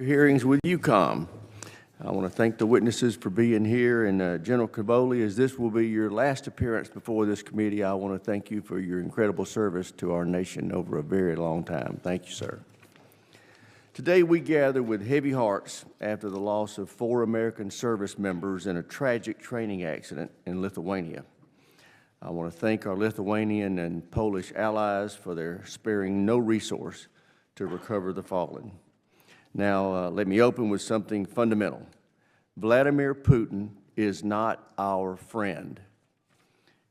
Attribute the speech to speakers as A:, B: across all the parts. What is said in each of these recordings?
A: Hearings with UCOM. I want to thank the witnesses for being here, and General Cavoli, as this will be your last appearance before this committee, I want to thank you for your incredible service to our nation over a very long time. Thank you, sir. Today we gather with heavy hearts after the loss of 4 American service members in a tragic training accident in Lithuania. I want to thank our Lithuanian and Polish allies for their sparing no resource to recover the fallen. Now, let me open with something fundamental. Vladimir Putin is not our friend.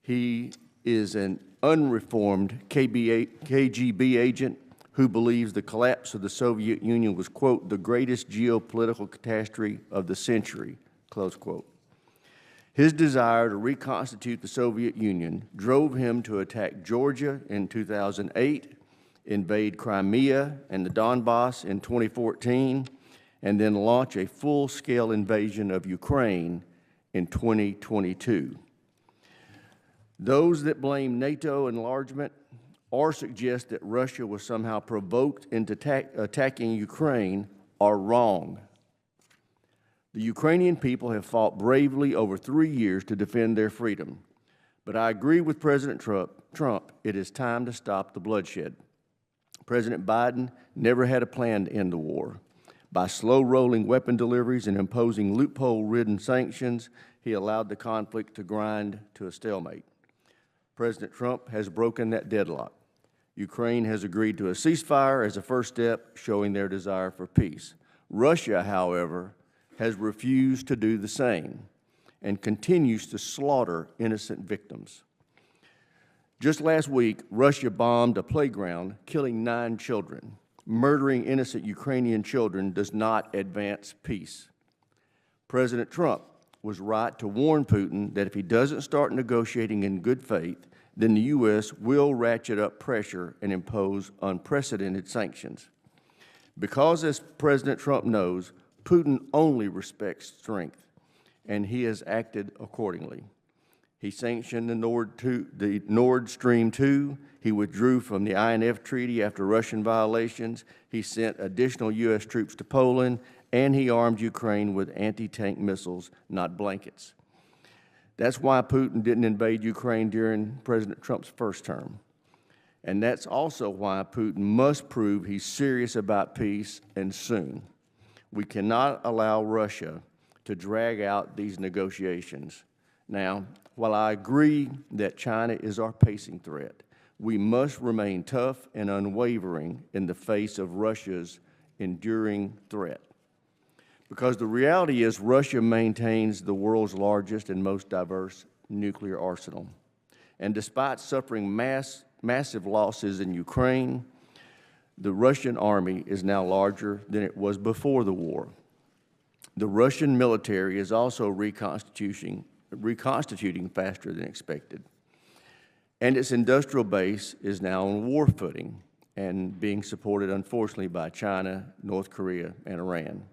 A: He is an unreformed KGB agent who believes the collapse of the Soviet Union was, quote, the greatest geopolitical catastrophe of the century, close quote. His desire to reconstitute the Soviet Union drove him to attack Georgia in 2008, invade Crimea and the Donbass in 2014, and then launch a full-scale invasion of Ukraine in 2022. Those that blame NATO enlargement or suggest that Russia was somehow provoked into attacking Ukraine are wrong. The Ukrainian people have fought bravely over 3 years to defend their freedom. But I agree with President Trump, it is time to stop the bloodshed. President Biden never had a plan to end the war. By slow-rolling weapon deliveries and imposing loophole-ridden sanctions, he allowed the conflict to grind to a stalemate. President Trump has broken that deadlock. Ukraine has agreed to a ceasefire as a first step, showing their desire for peace. Russia, however, has refused to do the same and continues to slaughter innocent victims. Just last week, Russia bombed a playground, killing 9 children. Murdering innocent Ukrainian children does not advance peace. President Trump was right to warn Putin that if he doesn't start negotiating in good faith, then the U.S. will ratchet up pressure and impose unprecedented sanctions. Because, as President Trump knows, Putin only respects strength, and he has acted accordingly. He sanctioned the Nord Stream 2. He withdrew from the INF Treaty after Russian violations. He sent additional U.S. troops to Poland, and he armed Ukraine with anti-tank missiles, not blankets. That's why Putin didn't invade Ukraine during President Trump's first term. And that's also why Putin must prove he's serious about peace, and soon. We cannot allow Russia to drag out these negotiations. Now, while I agree that China is our pacing threat, we must remain tough and unwavering in the face of Russia's enduring threat. Because the reality is Russia maintains the world's largest and most diverse nuclear arsenal. And despite suffering massive losses in Ukraine, the Russian army is now larger than it was before the war. The Russian military is also reconstituting faster than expected. And its industrial base is now on war footing and being supported, unfortunately, by China, North Korea, and Iran.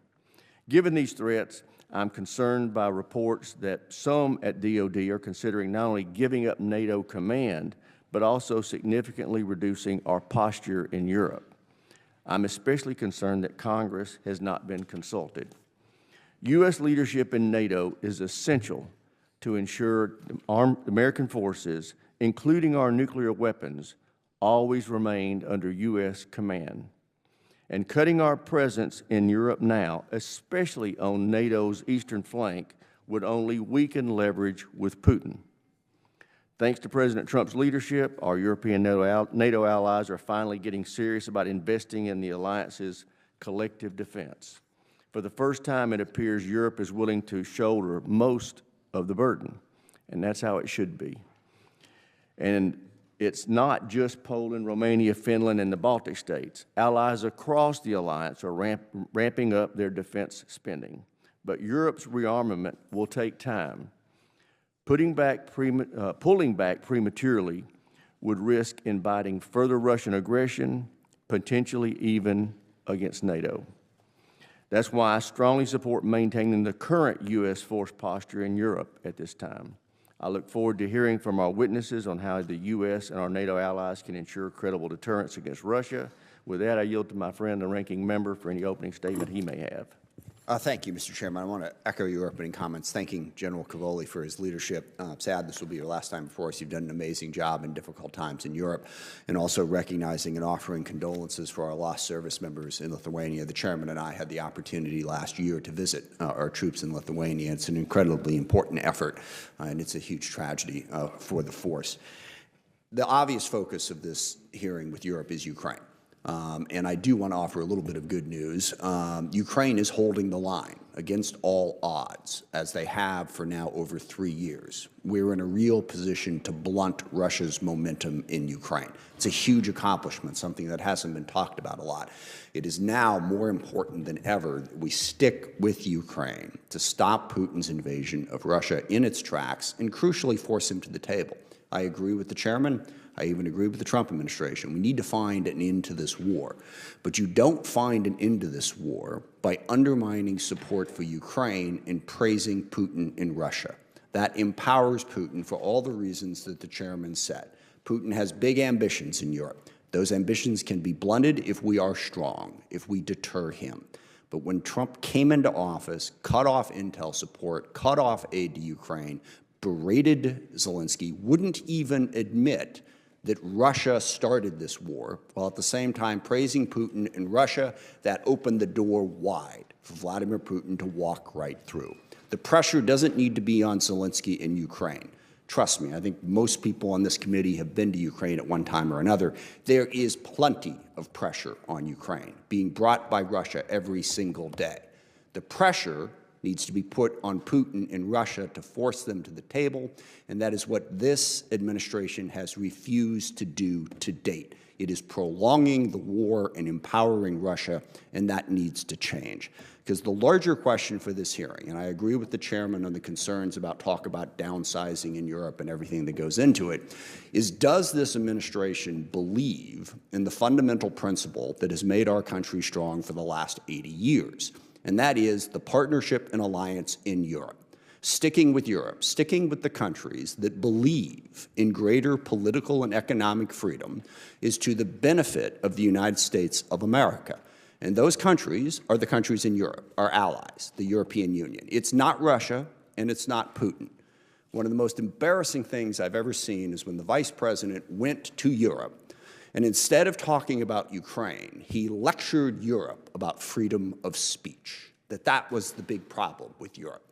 A: Given these threats, I'm concerned by reports that some at DOD are considering not only giving up NATO command, but also significantly reducing our posture in Europe. I'm especially concerned that Congress has not been consulted. U.S. leadership in NATO is essential to ensure American forces, including our nuclear weapons, always remained under U.S. command. And cutting our presence in Europe now, especially on NATO's eastern flank, would only weaken leverage with Putin. Thanks to President Trump's leadership, our European NATO allies are finally getting serious about investing in the alliance's collective defense. For the first time, it appears Europe is willing to shoulder most of the burden, and that's how it should be. And it's not just Poland, Romania, Finland, and the Baltic states. Allies across the alliance are ramping up their defense spending. But Europe's rearmament will take time. Pulling back prematurely would risk inviting further Russian aggression, potentially even against NATO. That's why I strongly support maintaining the current U.S. force posture in Europe at this time. I look forward to hearing from our witnesses on how the U.S. and our NATO allies can ensure credible deterrence against Russia With that, I yield to my friend, the ranking member, for any opening statement he may have.
B: Thank you, Mr. Chairman. I want to echo your opening comments, thanking General Cavoli for his leadership. Sad this will be your last time before us. You've done an amazing job in difficult times in Europe, and also recognizing and offering condolences for our lost service members in Lithuania. The chairman and I had the opportunity last year to visit our troops in Lithuania. It's an incredibly important effort, and it's a huge tragedy for the force. The obvious focus of this hearing with Europe is Ukraine. And I do want to offer a little bit of good news. Ukraine is holding the line against all odds, as they have for now over 3 years. We're in a real position to blunt Russia's momentum in Ukraine. It's a huge accomplishment, something that hasn't been talked about a lot. It is now more important than ever that we stick with Ukraine to stop Putin's invasion of Russia in its tracks and crucially force him to the table. I agree with the chairman. I even agree with the Trump administration. We need to find an end to this war. But you don't find an end to this war by undermining support for Ukraine and praising Putin in Russia. That empowers Putin for all the reasons that the chairman said. Putin has big ambitions in Europe. Those ambitions can be blunted if we are strong, if we deter him. But when Trump came into office, cut off intel support, cut off aid to Ukraine, berated Zelensky, wouldn't even admit that Russia started this war, while at the same time praising Putin in Russia, that opened the door wide for Vladimir Putin to walk right through. The pressure doesn't need to be on Zelensky in Ukraine. Trust me, I think most people on this committee have been to Ukraine at one time or another. There is plenty of pressure on Ukraine being brought by Russia every single day. The pressure needs to be put on Putin in Russia to force them to the table, and that is what this administration has refused to do to date. It is prolonging the war and empowering Russia, and that needs to change. Because the larger question for this hearing, and I agree with the chairman on the concerns about talk about downsizing in Europe and everything that goes into it, is does this administration believe in the fundamental principle that has made our country strong for the last 80 years? And that is the partnership and alliance in Europe. Sticking with Europe, sticking with the countries that believe in greater political and economic freedom is to the benefit of the United States of America. And those countries are the countries in Europe, our allies, the European Union. It's not Russia, and it's not Putin. One of the most embarrassing things I've ever seen is when the vice president went to Europe, and instead of talking about Ukraine, he lectured Europe about freedom of speech, that was the big problem with Europe.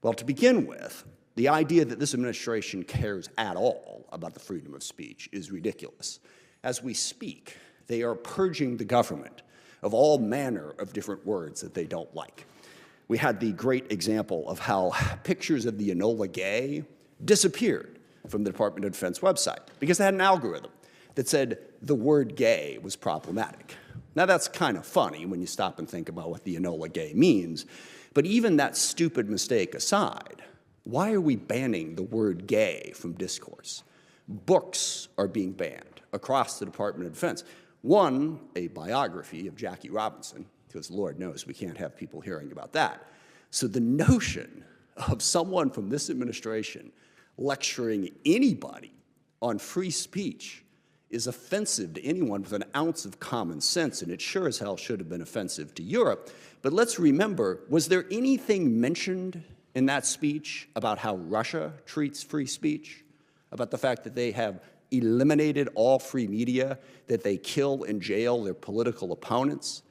B: Well, to begin with, the idea that this administration cares at all about the freedom of speech is ridiculous. As we speak, they are purging the government of all manner of different words that they don't like. We had the great example of how pictures of the Enola Gay disappeared from the Department of Defense website because they had an algorithm that said the word gay was problematic. Now, that's kind of funny when you stop and think about what the Enola Gay means, but even that stupid mistake aside, why are we banning the word gay from discourse? Books are being banned across the Department of Defense. One, a biography of Jackie Robinson, because Lord knows we can't have people hearing about that. So the notion of someone from this administration lecturing anybody on free speech is offensive to anyone with an ounce of common sense, and it sure as hell should have been offensive to Europe. But let's remember, was there anything mentioned in that speech about how Russia treats free speech, about the fact that they have eliminated all free media, that they kill and jail their political opponents?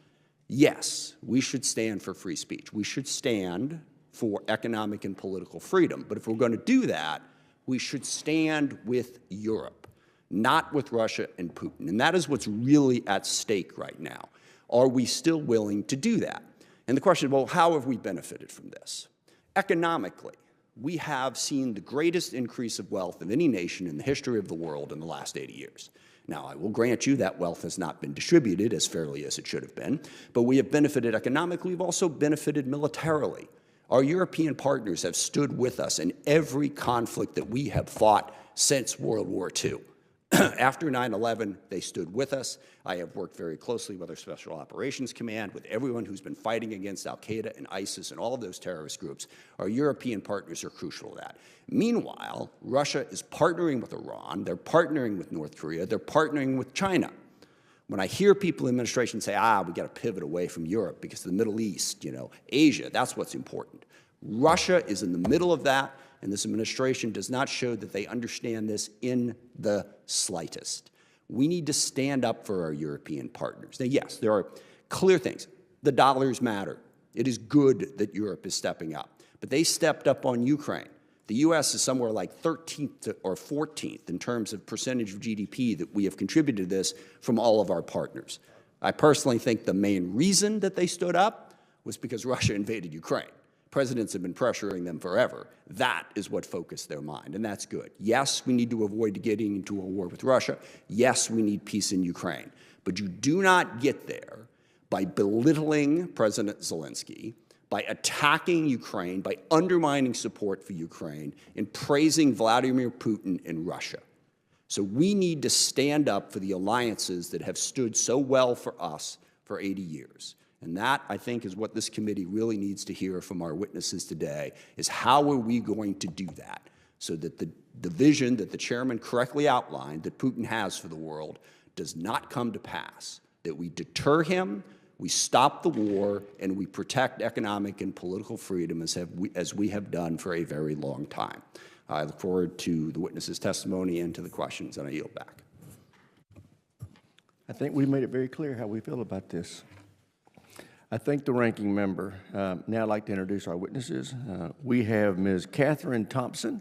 B: Yes, we should stand for free speech. We should stand for economic and political freedom. But if we're going to do that, we should stand with Europe, not with Russia and Putin. And that is what's really at stake right now. Are we still willing to do that? And the question, well, how have we benefited from this? Economically, we have seen the greatest increase of wealth of any nation in the history of the world in the last 80 years. Now, I will grant you that wealth has not been distributed as fairly as it should have been, but we have benefited economically. We've also benefited militarily. Our European partners have stood with us in every conflict that we have fought since World War II. After 9/11, they stood with us. I have worked very closely with our Special Operations Command, with everyone who's been fighting against al-Qaeda and ISIS and all of those terrorist groups. Our European partners are crucial to that. Meanwhile, Russia is partnering with Iran. They're partnering with North Korea. They're partnering with China. When I hear people in the administration say, we got to pivot away from Europe because of the Middle East, Asia, that's what's important. Russia is in the middle of that, and this administration does not show that they understand this in the slightest. We need to stand up for our European partners. Now, yes, there are clear things. The dollars matter. It is good that Europe is stepping up. But they stepped up on Ukraine. The U.S. is somewhere like 13th or 14th in terms of percentage of GDP that we have contributed to this from all of our partners. I personally think the main reason that they stood up was because Russia invaded Ukraine. Presidents have been pressuring them forever. That is what focused their mind, and that's good. Yes, we need to avoid getting into a war with Russia. Yes, we need peace in Ukraine. But you do not get there by belittling President Zelensky, by attacking Ukraine, by undermining support for Ukraine, and praising Vladimir Putin in Russia. So we need to stand up for the alliances that have stood so well for us for 80 years. And that, I think, is what this committee really needs to hear from our witnesses today, is how are we going to do that so that the vision that the chairman correctly outlined that Putin has for the world does not come to pass, that we deter him, we stop the war, and we protect economic and political freedom as we have done for a very long time. I look forward to the witness's testimony and to the questions, and I yield back.
A: I think we made it very clear how we feel about this. I thank the ranking member. Now I'd like to introduce our witnesses. We have Ms. Katherine Thompson.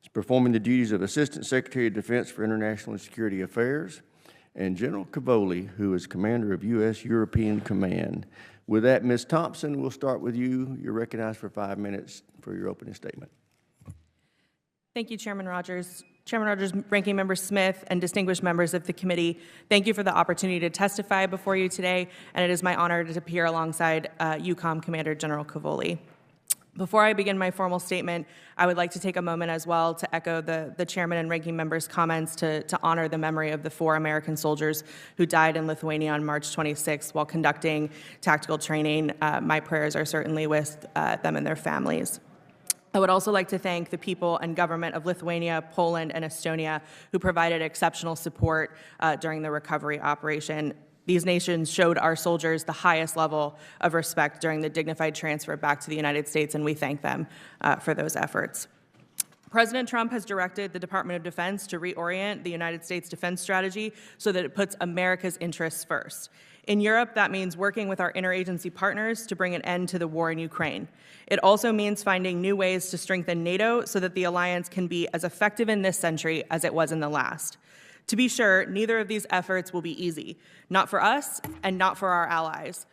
A: She's performing the duties of Assistant Secretary of Defense for International and Security Affairs, and General Cavoli, who is Commander of U.S. European Command. With that, Ms. Thompson, we'll start with you. You're recognized for 5 minutes for your opening statement.
C: Thank you, Chairman Rogers. Chairman Rogers, Ranking Member Smith, and distinguished members of the committee, thank you for the opportunity to testify before you today, and it is my honor to appear alongside EUCOM Commander General Cavoli. Before I begin my formal statement, I would like to take a moment as well to echo the chairman and ranking member's comments to honor the memory of the 4 American soldiers who died in Lithuania on March 26th while conducting tactical training. My prayers are certainly with them and their families. I would also like to thank the people and government of Lithuania, Poland, and Estonia who provided exceptional support during the recovery operation. These nations showed our soldiers the highest level of respect during the dignified transfer back to the United States, and we thank them for those efforts. President Trump has directed the Department of Defense to reorient the United States defense strategy so that it puts America's interests first. In Europe, that means working with our interagency partners to bring an end to the war in Ukraine. It also means finding new ways to strengthen NATO so that the alliance can be as effective in this century as it was in the last. To be sure, neither of these efforts will be easy, not for us and not for our allies.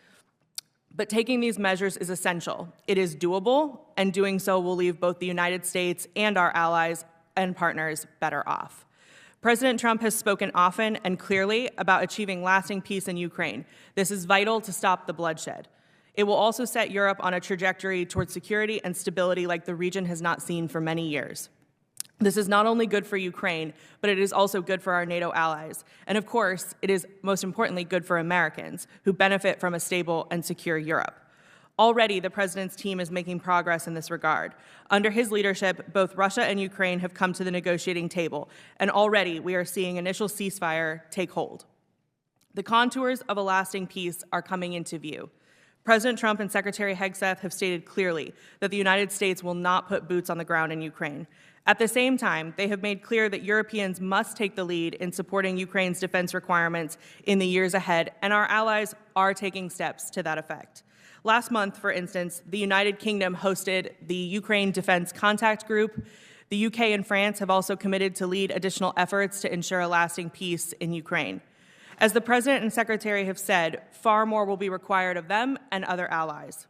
C: But taking these measures is essential. It is doable, and doing so will leave both the United States and our allies and partners better off. President Trump has spoken often and clearly about achieving lasting peace in Ukraine. This is vital to stop the bloodshed. It will also set Europe on a trajectory towards security and stability like the region has not seen for many years. This is not only good for Ukraine, but it is also good for our NATO allies. And of course, it is most importantly good for Americans who benefit from a stable and secure Europe. Already, the president's team is making progress in this regard. Under his leadership, both Russia and Ukraine have come to the negotiating table, and already we are seeing initial ceasefire take hold. The contours of a lasting peace are coming into view. President Trump and Secretary Hegseth have stated clearly that the United States will not put boots on the ground in Ukraine. At the same time, they have made clear that Europeans must take the lead in supporting Ukraine's defense requirements in the years ahead, and our allies are taking steps to that effect. Last month, for instance, the United Kingdom hosted the Ukraine Defense Contact Group. The UK and France have also committed to lead additional efforts to ensure a lasting peace in Ukraine. As the President and Secretary have said, far more will be required of them and other allies.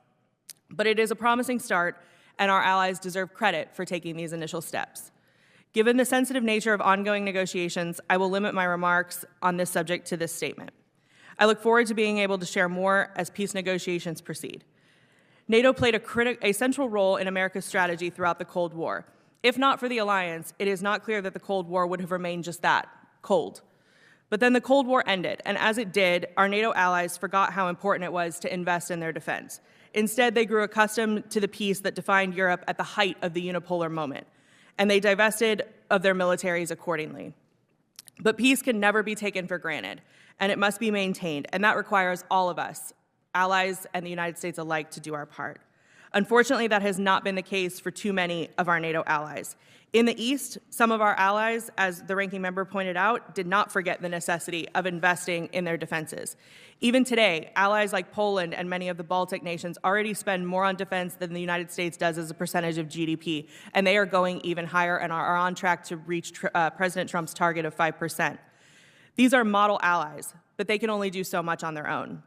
C: But it is a promising start, and our allies deserve credit for taking these initial steps. Given the sensitive nature of ongoing negotiations, I will limit my remarks on this subject to this statement. I look forward to being able to share more as peace negotiations proceed. NATO played a central role in America's strategy throughout the Cold War. If not for the alliance, it is not clear that the Cold War would have remained just that, cold. But then the Cold War ended, and as it did, our NATO allies forgot how important it was to invest in their defense. Instead, they grew accustomed to the peace that defined Europe at the height of the unipolar moment, and they divested of their militaries accordingly. But peace can never be taken for granted, and it must be maintained, and that requires all of us, allies and the United States alike, to do our part. Unfortunately, that has not been the case for too many of our NATO allies. In the East, some of our allies, as the ranking member pointed out, did not forget the necessity of investing in their defenses. Even today, allies like Poland and many of the Baltic nations already spend more on defense than the United States does as a percentage of GDP, and they are going even higher and are on track to reach President Trump's target of 5%. These are model allies, but they can only do so much on their own.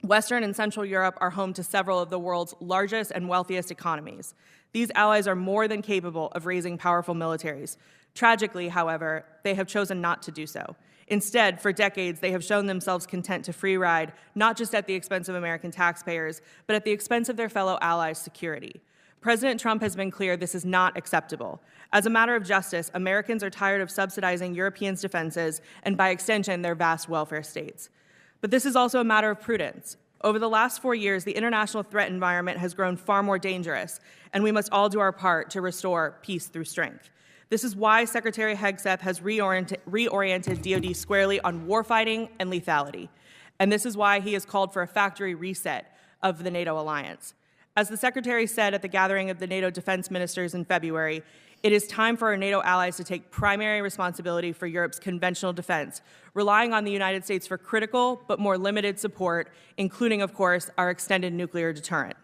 C: Western and Central Europe are home to several of the world's largest and wealthiest economies. These allies are more than capable of raising powerful militaries. Tragically, however, they have chosen not to do so. Instead, for decades, they have shown themselves content to free ride, not just at the expense of American taxpayers, but at the expense of their fellow allies' security. President Trump has been clear this is not acceptable. As a matter of justice, Americans are tired of subsidizing Europeans' defenses and, by extension, their vast welfare states. But this is also a matter of prudence. Over the last 4 years, the international threat environment has grown far more dangerous, and we must all do our part to restore peace through strength. This is why Secretary Hegseth has reoriented DOD squarely on warfighting and lethality. And this is why he has called for a factory reset of the NATO alliance. As the Secretary said at the gathering of the NATO defense ministers in February, it is time for our NATO allies to take primary responsibility for Europe's conventional defense, relying on the United States for critical but more limited support, including, of course, our extended nuclear deterrent.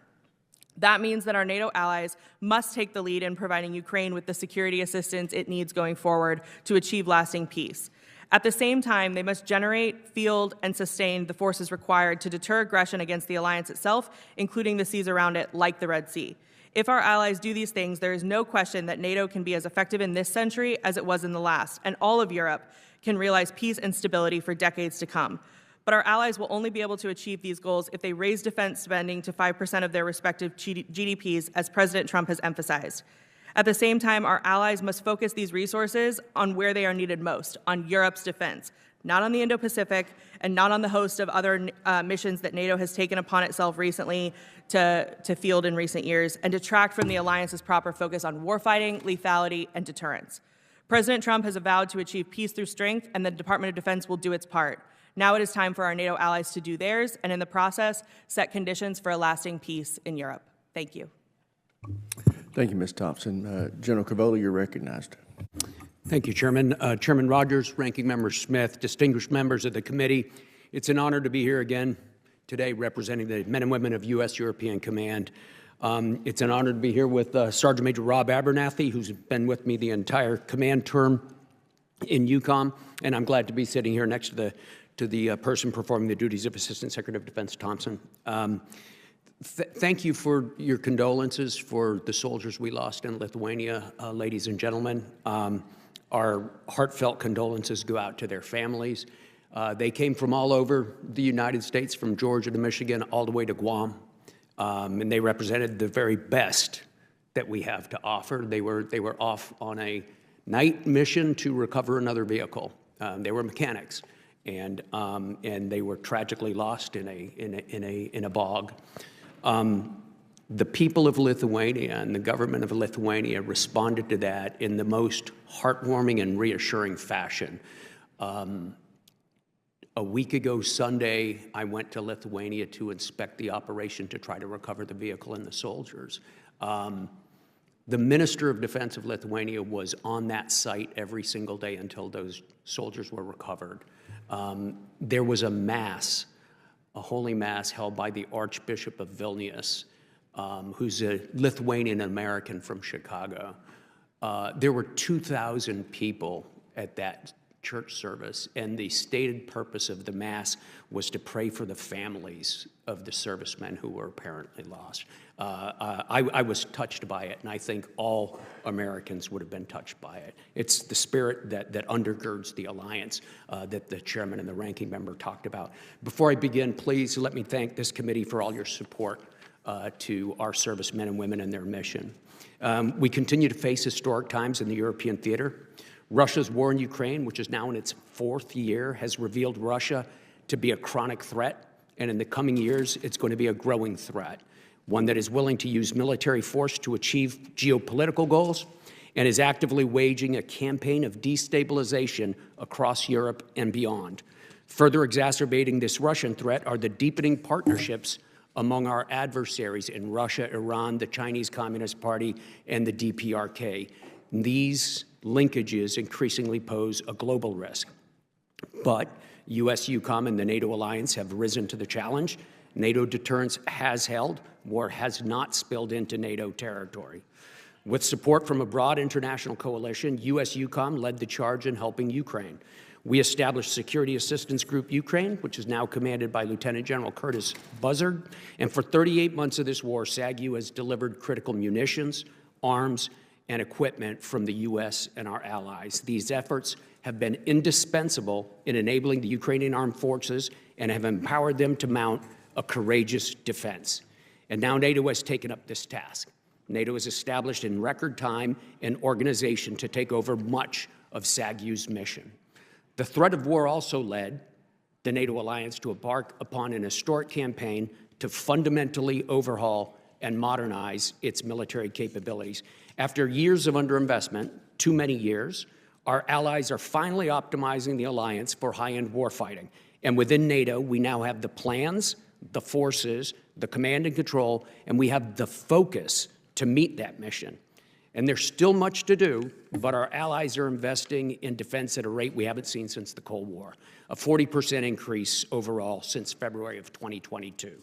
C: That means that our NATO allies must take the lead in providing Ukraine with the security assistance it needs going forward to achieve lasting peace. At the same time, they must generate, field, and sustain the forces required to deter aggression against the alliance itself, including the seas around it, like the Red Sea. If our allies do these things, there is no question that NATO can be as effective in this century as it was in the last, and all of Europe can realize peace and stability for decades to come. But our allies will only be able to achieve these goals if they raise defense spending to 5% of their respective GDPs, as President Trump has emphasized. At the same time, our allies must focus these resources on where they are needed most, on Europe's defense, not on the Indo-Pacific and not on the host of other missions that NATO has taken upon itself recently to field in recent years, and detract from the alliance's proper focus on warfighting, lethality, and deterrence. President Trump has vowed to achieve peace through strength, and the Department of Defense will do its part. Now it is time for our NATO allies to do theirs, and in the process, set conditions for a lasting peace in Europe. Thank you.
A: Thank you, Ms. Thompson. General Cavoli, you're recognized.
D: Thank you, Chairman. Chairman Rogers, Ranking Member Smith, distinguished members of the committee, it's an honor to be here again today representing the men and women of U.S. European Command. It's an honor to be here with Sergeant Major Rob Abernathy, who's been with me the entire command term in EUCOM, and I'm glad to be sitting here next to the person performing the duties of Assistant Secretary of Defense Thompson. Thank you for your condolences for the soldiers we lost in Lithuania, ladies and gentlemen. Our heartfelt condolences go out to their families. They came from all over the United States, from Georgia to Michigan, all the way to Guam, and they represented the very best that we have to offer. They were off on a night mission to recover another vehicle. They were mechanics, and they were tragically lost in a bog. The people of Lithuania and the government of Lithuania responded to that in the most heartwarming and reassuring fashion. A week ago Sunday, I went to Lithuania to inspect the operation to try to recover the vehicle and the soldiers. The Minister of Defense of Lithuania was on that site every single day until those soldiers were recovered. There was a mass, a holy mass held by the Archbishop of Vilnius, who's a Lithuanian American from Chicago. There were 2,000 people at that church service, and the stated purpose of the mass was to pray for the families of the servicemen who were apparently lost. I was touched by it, and I think all Americans would have been touched by it. It's the spirit that undergirds the alliance that the chairman and the ranking member talked about. Before I begin, please let me thank this committee for all your support to our servicemen and women and their mission. We continue to face historic times in the European theater. Russia's war in Ukraine, which is now in its 4th year, has revealed Russia to be a chronic threat, and in the coming years, it's going to be a growing threat, one that is willing to use military force to achieve geopolitical goals and is actively waging a campaign of destabilization across Europe and beyond. Further exacerbating this Russian threat are the deepening partnerships among our adversaries in Russia, Iran, the Chinese Communist Party, and the DPRK. These linkages increasingly pose a global risk. But U.S. EUCOM and the NATO alliance have risen to the challenge. NATO deterrence has held. War has not spilled into NATO territory. With support from a broad international coalition, U.S. EUCOM led the charge in helping Ukraine. We established Security Assistance Group Ukraine, which is now commanded by Lieutenant General Curtis Buzzard. And for 38 months of this war, SAGU has delivered critical munitions, arms, and equipment from the U.S. and our allies. These efforts have been indispensable in enabling the Ukrainian armed forces and have empowered them to mount a courageous defense. And now NATO has taken up this task. NATO has established in record time an organization to take over much of SAGU's mission. The threat of war also led the NATO alliance to embark upon an historic campaign to fundamentally overhaul and modernize its military capabilities. After years of underinvestment, too many years, our allies are finally optimizing the alliance for high-end warfighting. And within NATO, we now have the plans, the forces, the command and control, and we have the focus to meet that mission. And there's still much to do, but our allies are investing in defense at a rate we haven't seen since the Cold War, a 40% increase overall since February of 2022.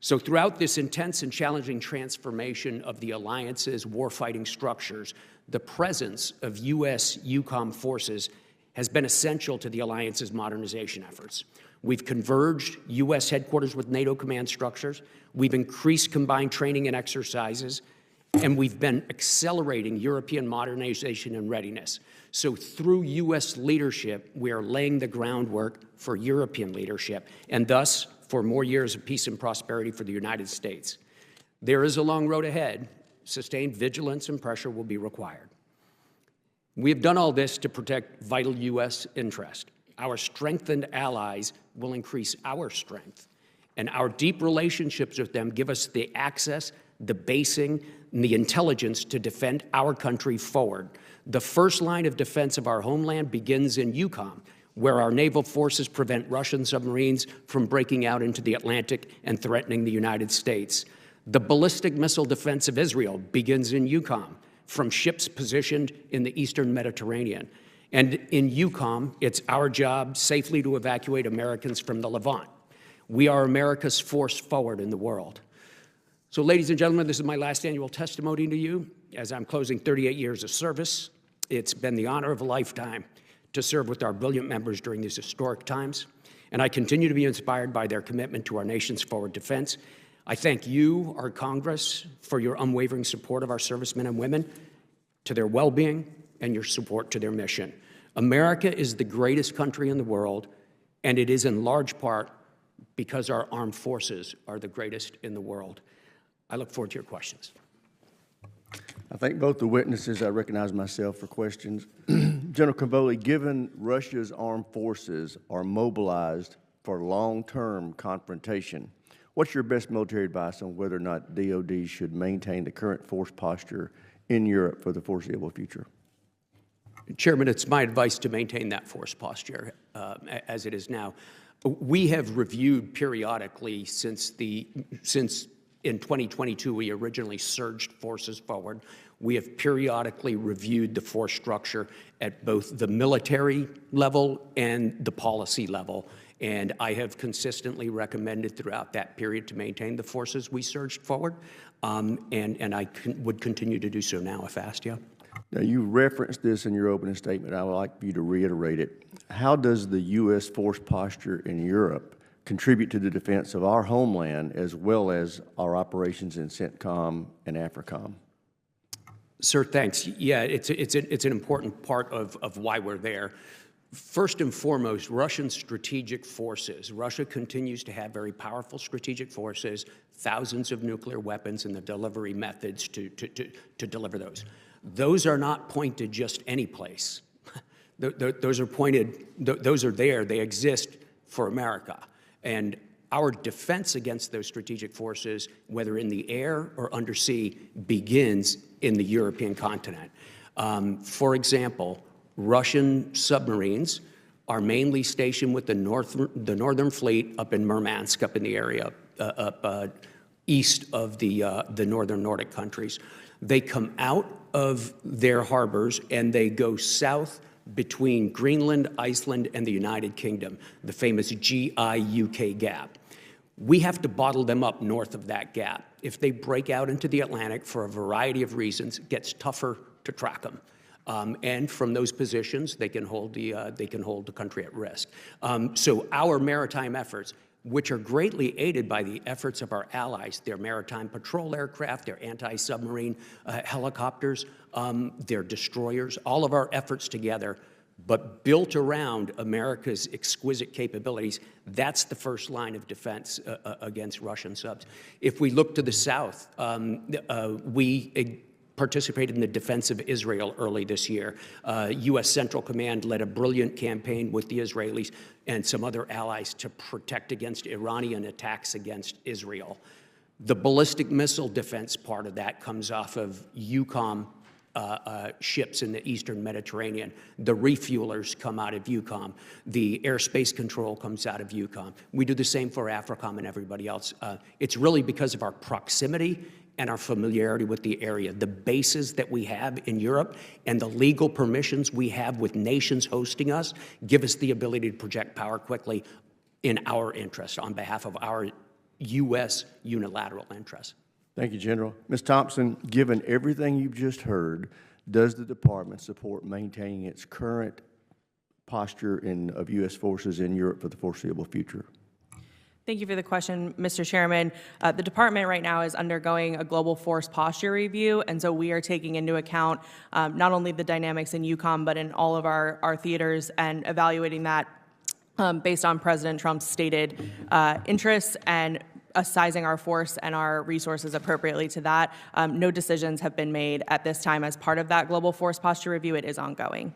D: So throughout this intense and challenging transformation of the alliance's warfighting structures, the presence of U.S. EUCOM forces has been essential to the alliance's modernization efforts. We've converged U.S. headquarters with NATO command structures. We've increased combined training and exercises. And we've been accelerating European modernization and readiness. So through U.S. leadership, we are laying the groundwork for European leadership, and thus for more years of peace and prosperity for the United States. There is a long road ahead. Sustained vigilance and pressure will be required. We have done all this to protect vital U.S. interest. Our strengthened allies will increase our strength, and our deep relationships with them give us the access, the basing, and the intelligence to defend our country forward. The first line of defense of our homeland begins in EUCOM, where our naval forces prevent Russian submarines from breaking out into the Atlantic and threatening the United States. The ballistic missile defense of Israel begins in EUCOM, from ships positioned in the eastern Mediterranean. And in EUCOM, it's our job safely to evacuate Americans from the Levant. We are America's force forward in the world. So, ladies and gentlemen, this is my last annual testimony to you. As I'm closing 38 years of service, it's been the honor of a lifetime to serve with our brilliant members during these historic times, and I continue to be inspired by their commitment to our nation's forward defense. I thank you, our Congress, for your unwavering support of our servicemen and women, to their well-being, and your support to their mission. America is the greatest country in the world, and it is in large part because our armed forces are the greatest in the world. I look forward to your questions.
A: I thank both the witnesses. I recognize myself for questions. General Cavoli, given Russia's armed forces are mobilized for long-term confrontation, what's your best military advice on whether or not DOD should maintain the current force posture in Europe for the foreseeable future?
D: Chairman, it's my advice to maintain that force posture as it is now. We have reviewed periodically since in 2022, we originally surged forces forward. We have periodically reviewed the force structure at both the military level and the policy level. And I have consistently recommended throughout that period to maintain the forces we surged forward. And I would continue to do so now if asked, yeah.
A: Now, you referenced this in your opening statement. I would like for you to reiterate it. How does the U.S. force posture in Europe contribute to the defense of our homeland as well as our operations in CENTCOM and AFRICOM?
D: Sir, thanks. Yeah, it's an important part of why we're there. First and foremost, Russian strategic forces. Russia continues to have very powerful strategic forces, thousands of nuclear weapons, and the delivery methods to deliver those. Those are not pointed just any place. Those are pointed, those are there, they exist for America. And our defense against those strategic forces, whether in the air or undersea, begins in the European continent. For example, Russian submarines are mainly stationed with the Northern Fleet up in Murmansk, up in the area east of the northern Nordic countries. They come out of their harbors and they go south between Greenland, Iceland, and the United Kingdom, the famous GI-UK gap. We have to bottle them up north of that gap. If they break out into the Atlantic for a variety of reasons, it gets tougher to track them. And from those positions, they can hold the country at risk. So our maritime efforts, which are greatly aided by the efforts of our allies, their maritime patrol aircraft, their anti-submarine helicopters, their destroyers, all of our efforts together, but built around America's exquisite capabilities, that's the first line of defense against Russian subs. If we look to the south, we participated in the defense of Israel early this year. U.S. Central Command led a brilliant campaign with the Israelis and some other allies to protect against Iranian attacks against Israel. The ballistic missile defense part of that comes off of EUCOM ships in the Eastern Mediterranean. The refuelers come out of EUCOM. The airspace control comes out of EUCOM. We do the same for AFRICOM and everybody else. It's really because of our proximity and our familiarity with the area. The bases that we have in Europe and the legal permissions we have with nations hosting us give us the ability to project power quickly in our interest on behalf of our U.S. unilateral interests.
A: Thank you, General. Ms. Thompson, given everything you've just heard, does the department support maintaining its current posture of U.S. forces in Europe for the foreseeable future?
C: Thank you for the question, Mr. Chairman. The department right now is undergoing a global force posture review, and so we are taking into account not only the dynamics in EUCOM, but in all of our theaters and evaluating that based on President Trump's stated interests and sizing our force and our resources appropriately to that. No decisions have been made at this time as part of that global force posture review. It is ongoing.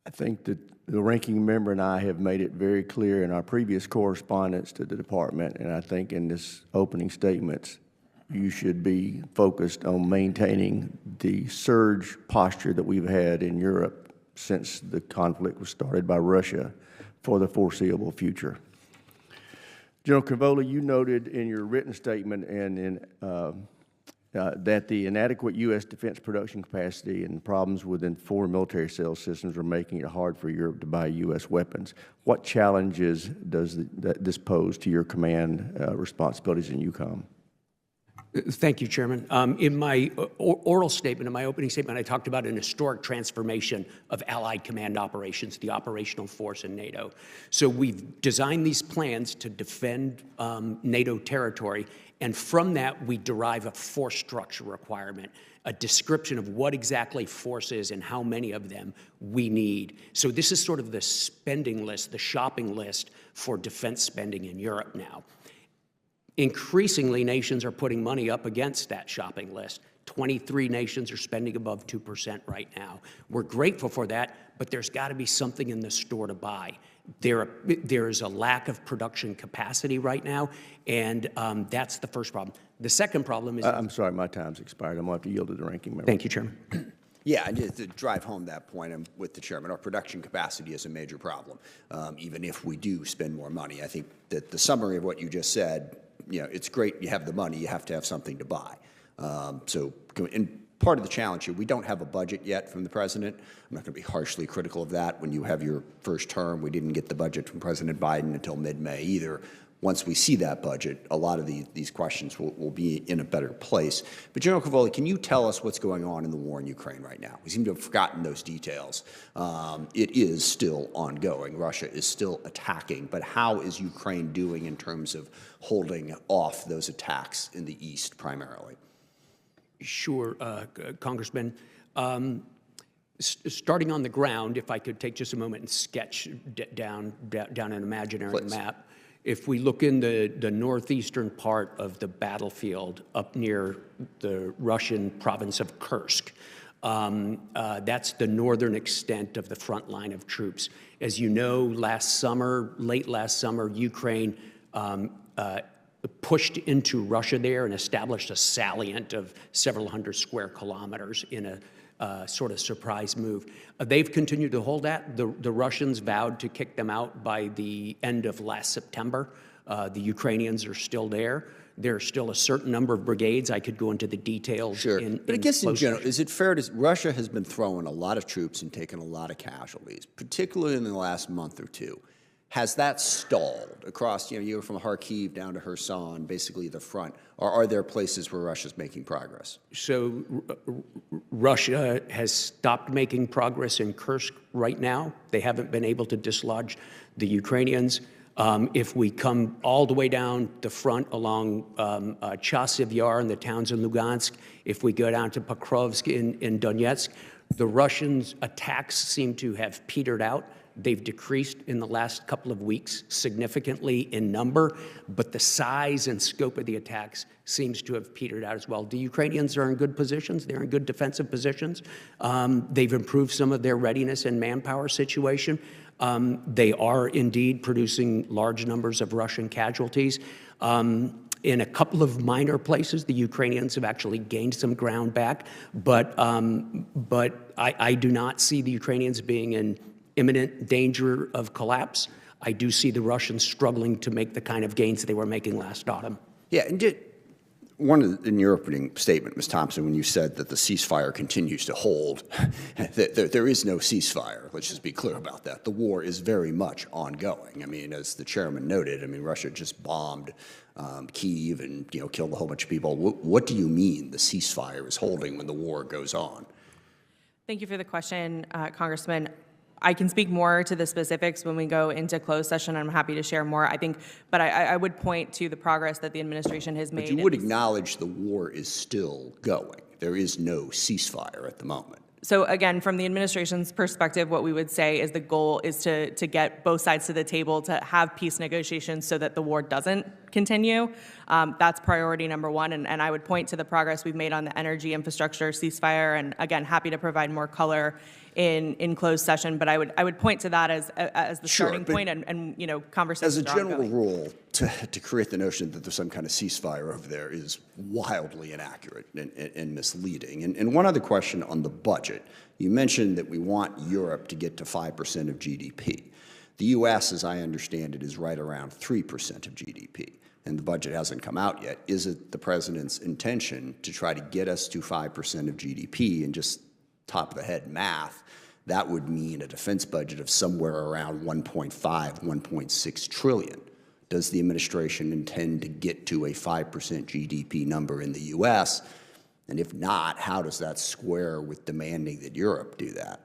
A: I think that the ranking member and I have made it very clear in our previous correspondence to the department, and I think in this opening statements, you should be focused on maintaining the surge posture that we've had in Europe since the conflict was started by Russia for the foreseeable future. General Cavoli, you noted in your written statement and in that the inadequate U.S. defense production capacity and problems within foreign military sales systems are making it hard for Europe to buy U.S. weapons. What challenges does this pose to your command responsibilities in EUCOM?
D: Thank you, Chairman. In my oral statement, in my opening statement, I talked about an historic transformation of Allied command operations, the operational force in NATO. So we've designed these plans to defend NATO territory, and from that we derive a force structure requirement, a description of what exactly force is and how many of them we need. So this is sort of the spending list, the shopping list for defense spending in Europe now. Increasingly, nations are putting money up against that shopping list. 23 nations are spending above 2% right now. We're grateful for that, but there's got to be something in the store to buy. There is a lack of production capacity right now, and that's the first problem. The second problem is—
A: I'm sorry, my time's expired. I'm going to have to yield to the ranking member.
D: Thank you, Chairman.
B: Yeah, and just to drive home that point, I'm with the chairman. Our production capacity is a major problem, even if we do spend more money. I think that the summary of what you just said, you know, it's great you have the money, you have to have something to buy. And part of the challenge here, we don't have a budget yet from the president. I'm not going to be harshly critical of that. When you have your first term, we didn't get the budget from President Biden until mid-May either. Once we see that budget, a lot of these questions will be in a better place. But General Cavoli, can you tell us what's going on in the war in Ukraine right now? We seem to have forgotten those details. It is still ongoing. Russia is still attacking. But how is Ukraine doing in terms of holding off those attacks in the east primarily?
D: Sure, Congressman. Starting on the ground, if I could take just a moment and sketch down an imaginary map. If we look in the northeastern part of the battlefield up near the Russian province of Kursk, that's the northern extent of the front line of troops. As you know, late last summer, Ukraine pushed into Russia there and established a salient of several hundred square kilometers in a sort of surprise move. They've continued to hold that. The Russians vowed to kick them out by the end of last September. The Ukrainians are still there. There's still a certain number of brigades. I could go into the details.
B: Sure. But I guess in general, is it fair to, Russia has been throwing a lot of troops and taking a lot of casualties, particularly in the last month or two. Has that stalled across, you go from Kharkiv down to Kherson, basically the front, or are there places where Russia's making progress?
D: So Russia has stopped making progress in Kursk right now. They haven't been able to dislodge the Ukrainians. If we come all the way down the front along Chasiv Yar and the towns in Lugansk, if we go down to Pokrovsk in Donetsk, the Russians' attacks seem to have petered out. They've decreased in the last couple of weeks significantly in number, but the size and scope of the attacks seems to have petered out as well. The Ukrainians are in good positions. They're in good defensive positions. They've improved some of their readiness and manpower situation. They are indeed producing large numbers of Russian casualties. In a couple of minor places, the Ukrainians have actually gained some ground back, but I do not see the Ukrainians being in imminent danger of collapse. I do see the Russians struggling to make the kind of gains they were making last autumn.
B: Yeah, and in your opening statement, Ms. Thompson, when you said that the ceasefire continues to hold, there is no ceasefire. Let's just be clear about that. The war is very much ongoing. I mean, as the chairman noted, Russia just bombed Kyiv and killed a whole bunch of people. What do you mean the ceasefire is holding when the war goes on?
C: Thank you for the question, Congressman. I can speak more to the specifics when we go into closed session. I'm happy to share more. But I would point to the progress that the administration has made.
B: But you would acknowledge the war is still going. There is no ceasefire at the moment.
C: So again, from the administration's perspective, what we would say is the goal is to get both sides to the table to have peace negotiations so that the war doesn't continue. That's priority number one. And I would point to the progress we've made on the energy infrastructure ceasefire. And again, happy to provide more color in closed session. But I would point to that as the starting point and conversations.
B: As a general rule, to create the notion that there's some kind of ceasefire over there is wildly inaccurate and misleading. And one other question on the budget. You mentioned that we want Europe to get to 5% of GDP. The U.S., as I understand it, is right around 3% of GDP. And the budget hasn't come out yet. Is it the president's intention to try to get us to 5% of GDP? And just top of the head math, that would mean a defense budget of somewhere around 1.5, 1.6 trillion. Does the administration intend to get to a 5% GDP number in the U.S.? And if not, how does that square with demanding that Europe do that?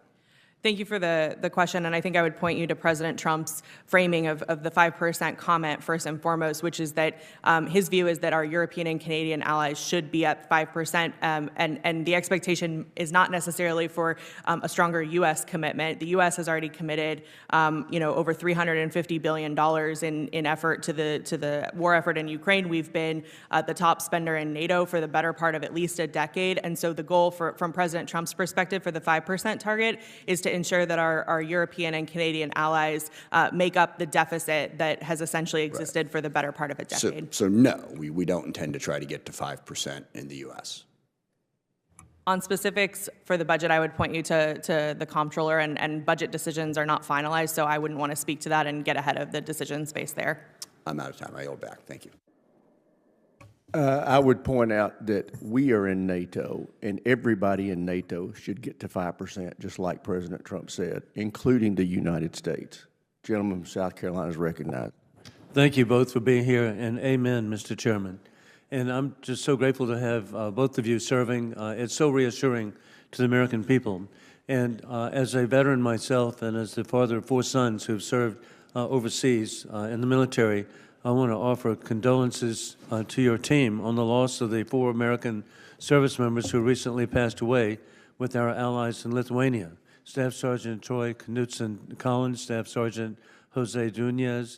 C: Thank you for the question, and I think I would point you to President Trump's framing of the 5% comment first and foremost, which is that his view is that our European and Canadian allies should be at 5%, and the expectation is not necessarily for a stronger U.S. commitment. The U.S. has already committed, over $350 billion in effort to the war effort in Ukraine. We've been the top spender in NATO for the better part of at least a decade, and so the goal from President Trump's perspective for the 5% target is to ensure that our European and Canadian allies make up the deficit that has essentially existed for the better part of a decade.
B: So no, we don't intend to try to get to 5% in the U.S.
C: On specifics for the budget, I would point you to the comptroller, and budget decisions are not finalized, so I wouldn't want to speak to that and get ahead of the decision space there.
B: I'm out of time. I yield back. Thank you.
A: I would point out that we are in NATO, and everybody in NATO should get to 5%, just like President Trump said, including the United States. Gentleman from South Carolina is recognized.
E: Thank you both for being here, and amen, Mr. Chairman. And I'm just so grateful to have both of you serving. It's so reassuring to the American people. And as a veteran myself and as the father of 4 sons who've served overseas in the military, I want to offer condolences to your team on the loss of the 4 American service members who recently passed away with our allies in Lithuania. Staff Sergeant Troy Knutson-Collins, Staff Sergeant Jose Dunez,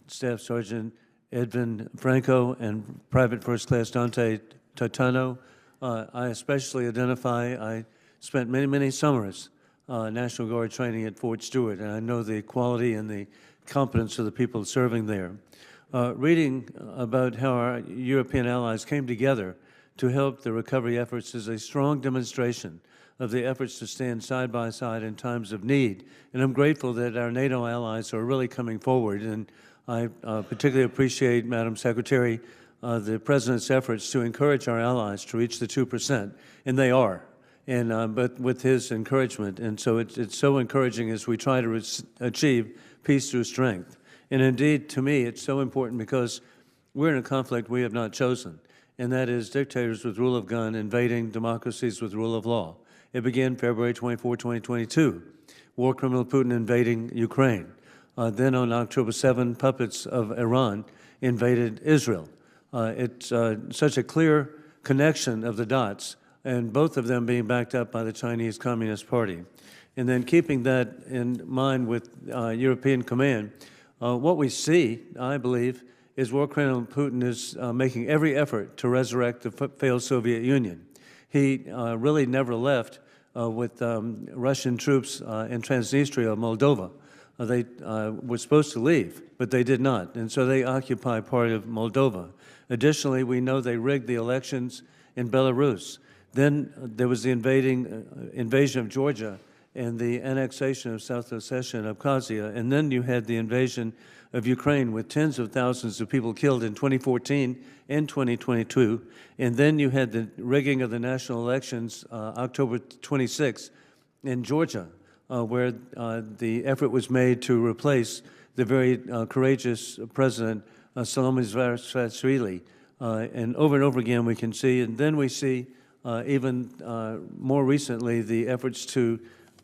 E: Staff Sergeant Edvin Franco, and Private First Class Dante Titano. I especially I spent many, many summers National Guard training at Fort Stewart, and I know the quality and the competence of the people serving there. reading about how our European allies came together to help the recovery efforts is a strong demonstration of the efforts to stand side by side in times of need. And I'm grateful that our NATO allies are really coming forward. And I particularly appreciate, Madam Secretary, the President's efforts to encourage our allies to reach the 2%, and they are. And but with his encouragement, and so it's so encouraging as we try to achieve peace through strength. And indeed, to me, it's so important because we're in a conflict we have not chosen, and that is dictators with rule of gun invading democracies with rule of law. It began February 24, 2022, war criminal Putin invading Ukraine. Then on October 7, puppets of Iran invaded Israel. It's such a clear connection of the dots, and both of them being backed up by the Chinese Communist Party. And then keeping that in mind with European Command, what we see, I believe, is war criminal Putin is making every effort to resurrect the failed Soviet Union. He really never left with Russian troops in Transnistria, Moldova. They were supposed to leave, but they did not, and so they occupy part of Moldova. Additionally, we know they rigged the elections in Belarus. Then there was the invasion of Georgia and the annexation of South Ossetia and Abkhazia, and then you had the invasion of Ukraine with tens of thousands of people killed in 2014 and 2022, and then you had the rigging of the national elections October 26 in Georgia, where the effort was made to replace the very courageous President Salome Zvrashvili. And over again we can see, and then we see even more recently the efforts to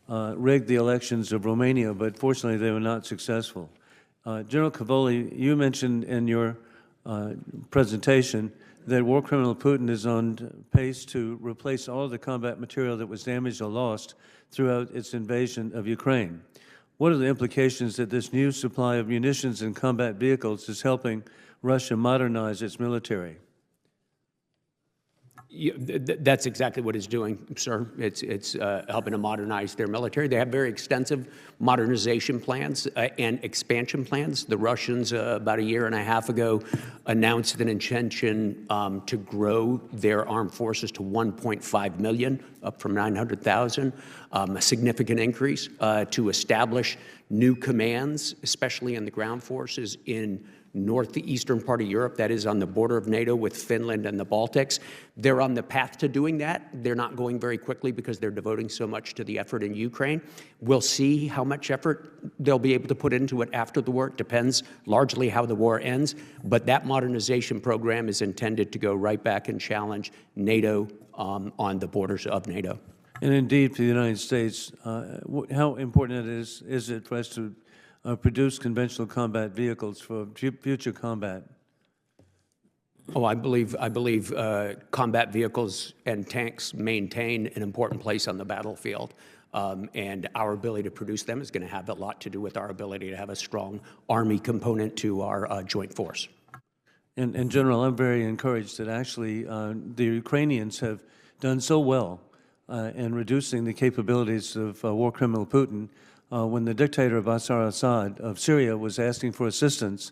E: rig the elections of Romania, but fortunately they were not successful. General Cavoli, you mentioned in your presentation that war criminal Putin is on pace to replace all of the combat material that was damaged or lost throughout its invasion of Ukraine. What are the implications that this new supply of munitions and combat vehicles is helping Russia modernize its military?
D: That's exactly what it's doing, sir. It's helping to modernize their military. They have very extensive modernization plans and expansion plans. The Russians, about a year and a half ago, announced an intention to grow their armed forces to 1.5 million, up from 900,000, a significant increase, to establish new commands, especially in the ground forces in northeastern part of Europe, that is on the border of NATO with Finland and the Baltics. They're on the path to doing that. They're not going very quickly because they're devoting so much to the effort in Ukraine. We'll see how much effort they'll be able to put into it after the war. It depends largely how the war ends. But that modernization program is intended to go right back and challenge NATO on the borders of NATO.
E: And indeed, for the United States, how important is it for us to produce conventional combat vehicles for future combat?
D: Oh, I believe combat vehicles and tanks maintain an important place on the battlefield, and our ability to produce them is going to have a lot to do with our ability to have a strong Army component to our joint force.
E: And General, I'm very encouraged that actually the Ukrainians have done so well in reducing the capabilities of war criminal Putin. When the dictator Bashar al-Assad of Syria was asking for assistance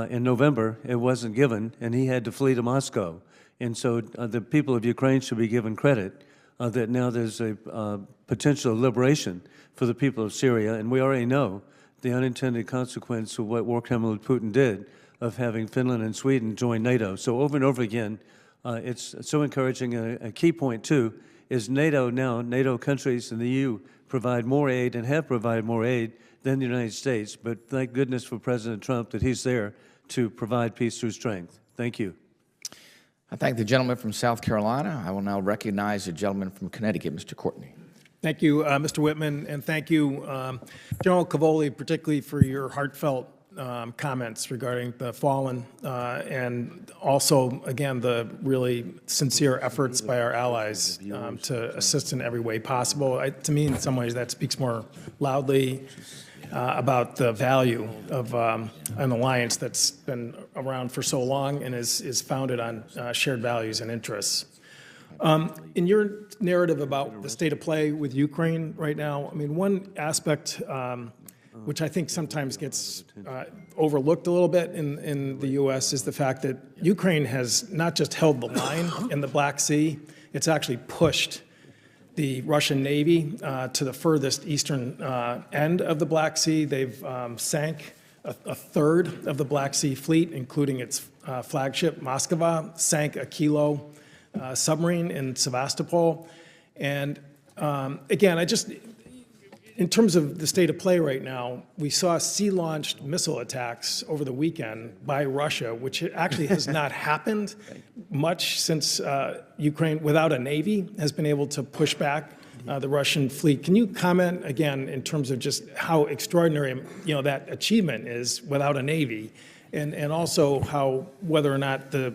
E: in November, it wasn't given, and he had to flee to Moscow. And so the people of Ukraine should be given credit that now there's a potential liberation for the people of Syria, and we already know the unintended consequence of what war criminal Putin did of having Finland and Sweden join NATO. So over and over again, it's so encouraging. A key point, too, is NATO countries and the EU provide more aid and have provided more aid than the United States. But thank goodness for President Trump that he's there to provide peace through strength. Thank you.
F: I thank the gentleman from South Carolina. I will now recognize the gentleman from Connecticut, Mr. Courtney.
G: Thank you, Mr. Whitman, and thank you, General Cavoli, particularly for your heartfelt comments regarding the fallen, and also, again, the really sincere efforts by our allies to assist in every way possible. To me, in some ways, that speaks more loudly about the value of an alliance that's been around for so long and is founded on shared values and interests. In your narrative about the state of play with Ukraine right now, I mean, one aspect which I think sometimes gets overlooked a little bit in the U.S., is the fact that Ukraine has not just held the line in the Black Sea, it's actually pushed the Russian Navy to the furthest eastern end of the Black Sea. They've sank a third of the Black Sea fleet, including its flagship Moskva, sank a Kilo submarine in Sevastopol. And again, in terms of the state of play right now, we saw sea-launched missile attacks over the weekend by Russia, which actually has not happened much since Ukraine, without a navy, has been able to push back the Russian fleet. Can you comment again in terms of just how extraordinary, that achievement is without a navy, and also how whether or not the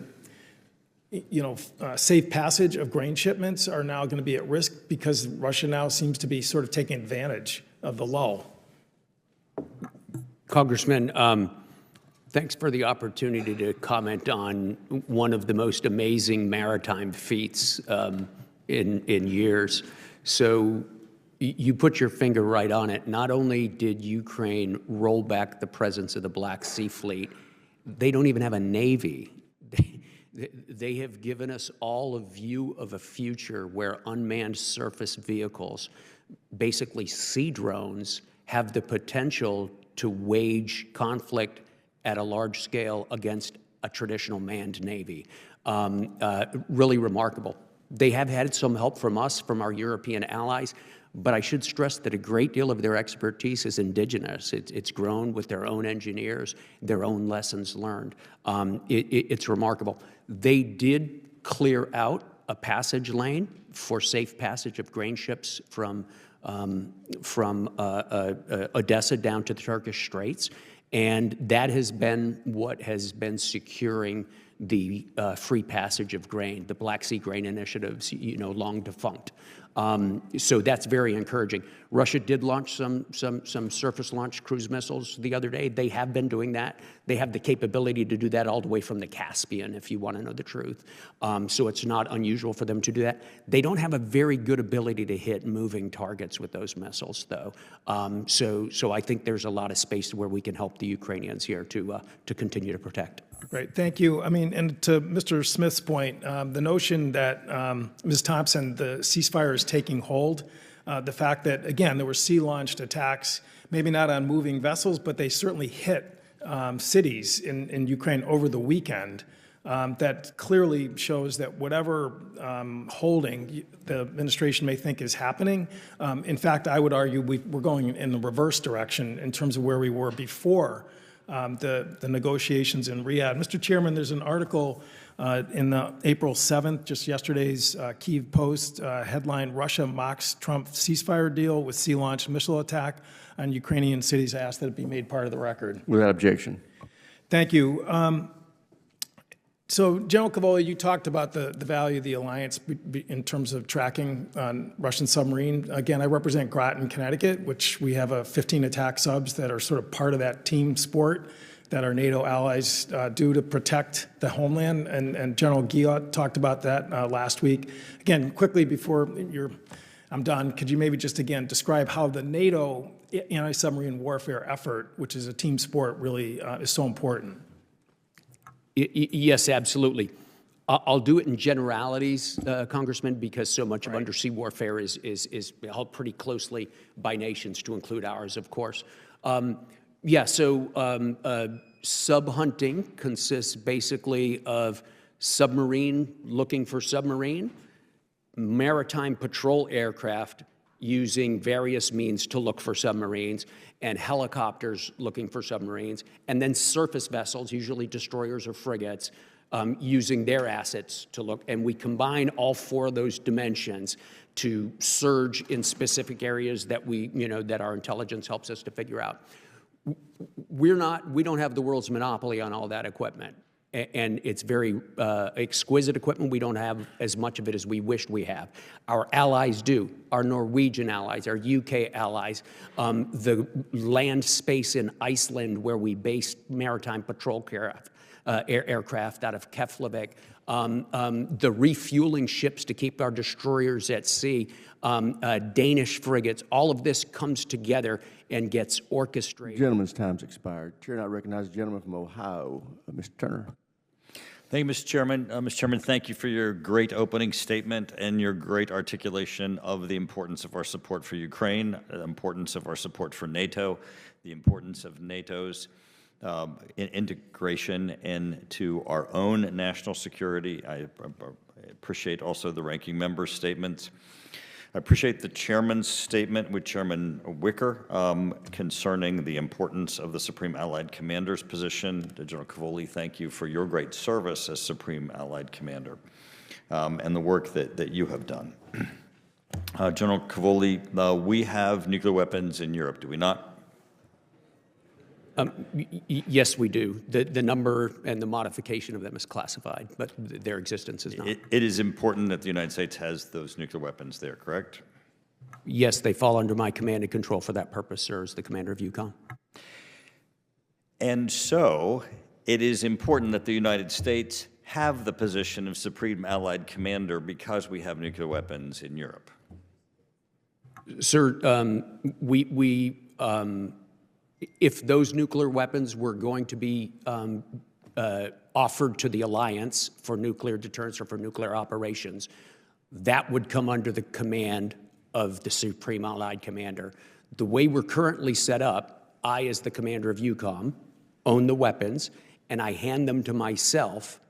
G: safe passage of grain shipments are now going to be at risk because Russia now seems to be sort of taking advantage of the lull?
D: Congressman, thanks for the opportunity to comment on one of the most amazing maritime feats in years. So you put your finger right on it. Not only did Ukraine roll back the presence of the Black Sea Fleet, they don't even have a navy. They have given us all a view of a future where unmanned surface vehicles, basically sea drones, have the potential to wage conflict at a large scale against a traditional manned navy. Really remarkable. They have had some help from us, from our European allies, but I should stress that a great deal of their expertise is indigenous. It's grown with their own engineers, their own lessons learned. It's remarkable. They did clear out a passage lane for safe passage of grain ships from Odessa down to the Turkish Straits, and that has been what has been securing the free passage of grain, the Black Sea Grain Initiatives, long defunct. So that's very encouraging. Russia did launch some surface-launched cruise missiles the other day. They have been doing that. They have the capability to do that all the way from the Caspian, if you want to know the truth. So it's not unusual for them to do that. They don't have a very good ability to hit moving targets with those missiles, though. So I think there's a lot of space where we can help the Ukrainians here to continue to protect.
G: Great, thank you. And to Mr. Smith's point, the notion that, Ms. Thompson, the ceasefire is taking hold, the fact that, again, there were sea-launched attacks, maybe not on moving vessels, but they certainly hit cities in Ukraine over the weekend, that clearly shows that whatever holding the administration may think is happening, in fact, I would argue we're going in the reverse direction in terms of where we were before the negotiations in Riyadh. Mr. Chairman, there's an article in the April 7th, just yesterday's Kyiv Post, headline, Russia mocks Trump ceasefire deal with sea-launched missile attack on Ukrainian cities. I ask that it be made part of the record.
A: Without objection.
G: Thank you. So, General Cavoli, you talked about the value of the alliance in terms of tracking Russian submarine. Again, I represent Groton, Connecticut, which we have 15 attack subs that are sort of part of that team sport that our NATO allies do to protect the homeland. And General Guillotte talked about that last week. Again, quickly before I'm done, could you maybe just again describe how the NATO anti-submarine warfare effort, which is a team sport, really is so important?
D: Yes, absolutely. I'll do it in generalities, Congressman, because so much of undersea warfare is held pretty closely by nations, to include ours, of course. Sub-hunting consists basically of submarine looking for submarine, maritime patrol aircraft using various means to look for submarines, and helicopters looking for submarines, and then surface vessels, usually destroyers or frigates, using their assets to look. And we combine all four of those dimensions to surge in specific areas that that our intelligence helps us to figure out. We don't have the world's monopoly on all that equipment. And it's very exquisite equipment. We don't have as much of it as we wished we have. Our allies do, our Norwegian allies, our UK allies, the land space in Iceland where we based maritime patrol aircraft out of Keflavik, the refueling ships to keep our destroyers at sea, Danish frigates, all of this comes together and gets orchestrated.
A: Gentleman's time's expired. Chair now recognizes the gentleman from Ohio, Mr. Turner.
H: Thank you, Mr. Chairman. Mr. Chairman, thank you for your great opening statement and your great articulation of the importance of our support for Ukraine, the importance of our support for NATO, the importance of NATO's integration into our own national security. I appreciate also the ranking member's statements. I appreciate the chairman's statement with Chairman Wicker concerning the importance of the Supreme Allied Commander's position. General Cavoli, thank you for your great service as Supreme Allied Commander and the work that you have done. General Cavoli, we have nuclear weapons in Europe, do we not?
D: Yes, we do. The number and the modification of them is classified, but their existence is not.
H: It is important that the United States has those nuclear weapons there, correct?
D: Yes, they fall under my command and control for that purpose, sir, as the commander of EUCOM.
H: And so it is important that the United States have the position of Supreme Allied Commander because we have nuclear weapons in Europe.
D: Sir, if those nuclear weapons were going to be offered to the alliance for nuclear deterrence or for nuclear operations, that would come under the command of the Supreme Allied Commander. The way we're currently set up, I, as the commander of EUCOM, own the weapons, and I hand them to myself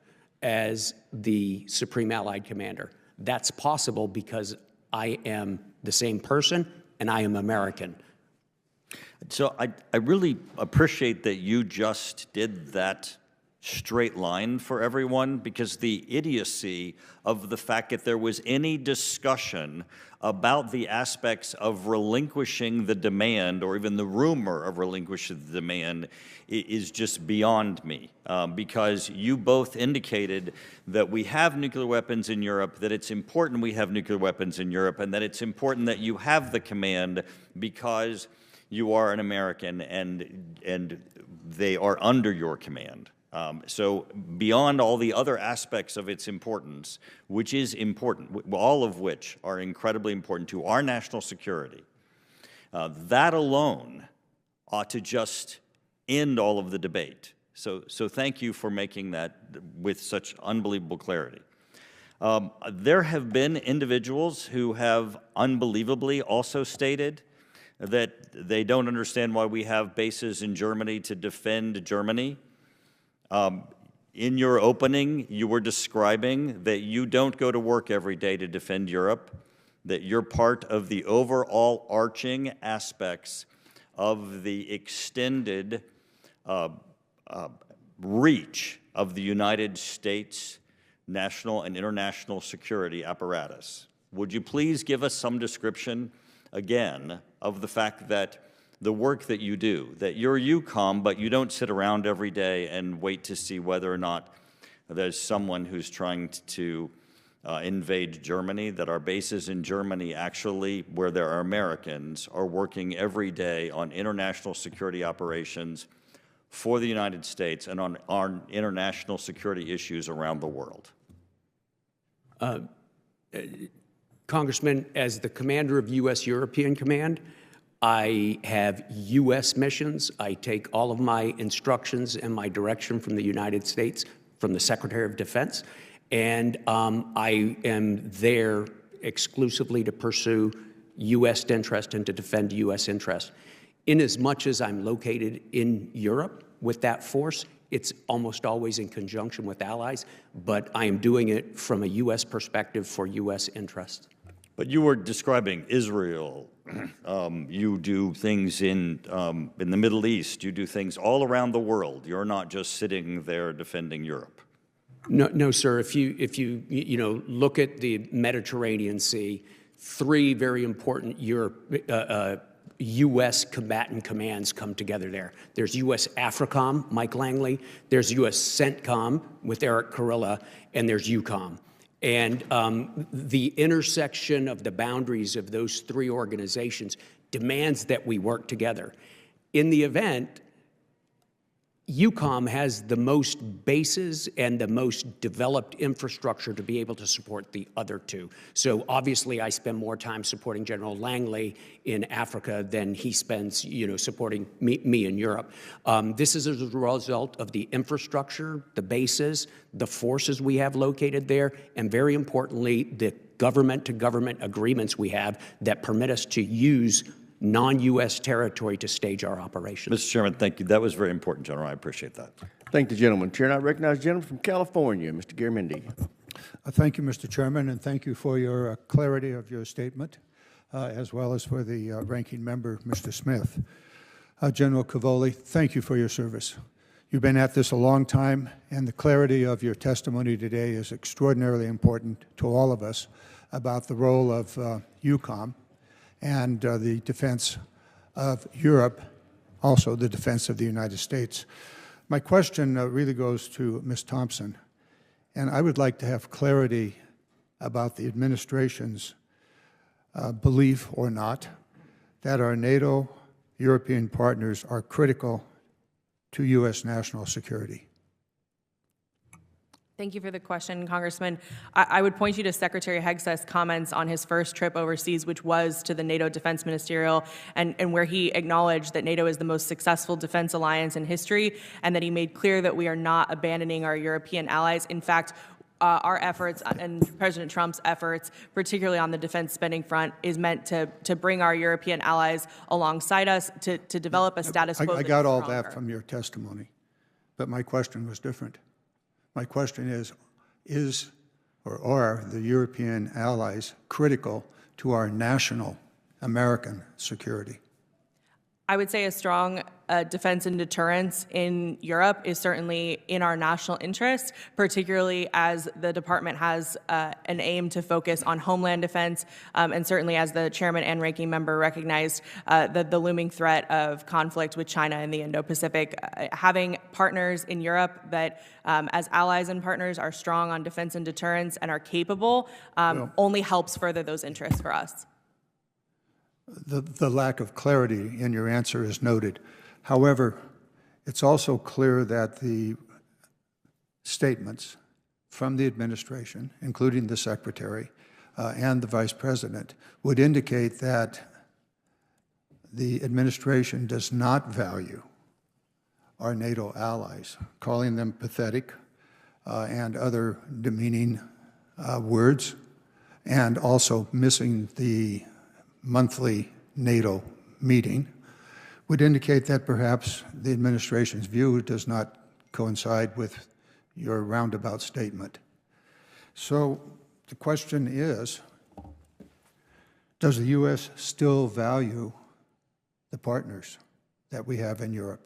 D: as the Supreme Allied Commander. That's possible because I am the same person and I am American.
H: So I really appreciate that you just did that straight line for everyone, because the idiocy of the fact that there was any discussion about the aspects of relinquishing the demand or even the rumor of relinquishing the demand is just beyond me, because you both indicated that we have nuclear weapons in Europe, that it's important we have nuclear weapons in Europe, and that it's important that you have the command because you are an American and they are under your command. So beyond all the other aspects of its importance, which is important, all of which are incredibly important to our national security, that alone ought to just end all of the debate. So thank you for making that with such unbelievable clarity. There have been individuals who have unbelievably also stated that they don't understand why we have bases in Germany to defend Germany. In your opening, you were describing that you don't go to work every day to defend Europe, that you're part of the overall arching aspects of the extended reach of the United States national and international security apparatus. Would you please give us some description, again, of the fact that the work that you do, that you're EUCOM, but you don't sit around every day and wait to see whether or not there's someone who's trying to invade Germany, that our bases in Germany actually, where there are Americans, are working every day on international security operations for the United States and on our international security issues around the world.
D: Congressman, as the commander of U.S. European Command, I have U.S. missions. I take all of my instructions and my direction from the United States, from the Secretary of Defense, and I am there exclusively to pursue U.S. interest and to defend U.S. interest. Inasmuch as I'm located in Europe with that force, it's almost always in conjunction with allies, but I am doing it from a U.S. perspective for U.S. interests.
H: But you were describing Israel. You do things in the Middle East. You do things all around the world. You're not just sitting there defending Europe.
D: No, sir. If you look at the Mediterranean Sea, three very important U.S. combatant commands come together there. There's U.S. AFRICOM, Mike Langley. There's U.S. CENTCOM with Eric Kurilla, and there's EUCOM. And the intersection of the boundaries of those three organizations demands that we work together. In the event EUCOM has the most bases and the most developed infrastructure to be able to support the other two. So obviously I spend more time supporting General Langley in Africa than he spends, supporting me in Europe. This is as a result of the infrastructure, the bases, the forces we have located there, and very importantly, the government-to-government agreements we have that permit us to use non-U.S. territory to stage our operations.
H: Mr. Chairman, thank you. That was very important, General. I appreciate that.
A: Thank the gentleman. Chair, and I recognize the gentleman from California, Mr. Garamendi.
I: Thank you, Mr. Chairman, and thank you for your clarity of your statement, as well as for the ranking member, Mr. Smith. General Cavoli, thank you for your service. You've been at this a long time, and the clarity of your testimony today is extraordinarily important to all of us about the role of EUCOM and the defense of Europe, also the defense of the United States. My question really goes to Ms. Thompson, and I would like to have clarity about the administration's belief or not that our NATO European partners are critical to U.S. national security.
C: Thank you for the question, Congressman. I would point you to Secretary Hegseth's comments on his first trip overseas, which was to the NATO Defense Ministerial, and where he acknowledged that NATO is the most successful defense alliance in history, and that he made clear that we are not abandoning our European allies. In fact, our efforts and President Trump's efforts, particularly on the defense spending front, is meant to bring our European allies alongside us to develop a status quo.
I: I got all that from your testimony, but my question was different. My question is or are the European allies critical to our national American security?
C: I would say a strong defense and deterrence in Europe is certainly in our national interest, particularly as the department has an aim to focus on homeland defense, and certainly as the chairman and ranking member recognized the looming threat of conflict with China in the Indo-Pacific. Having partners in Europe that, as allies and partners, are strong on defense and deterrence and are capable only helps further those interests for us.
I: The lack of clarity in your answer is noted. However, it's also clear that the statements from the administration, including the Secretary and the Vice President, would indicate that the administration does not value our NATO allies, calling them pathetic and other demeaning words, and also missing the monthly NATO meeting, would indicate that perhaps the administration's view does not coincide with your roundabout statement. So the question is, does the U.S. still value the partners that we have in Europe?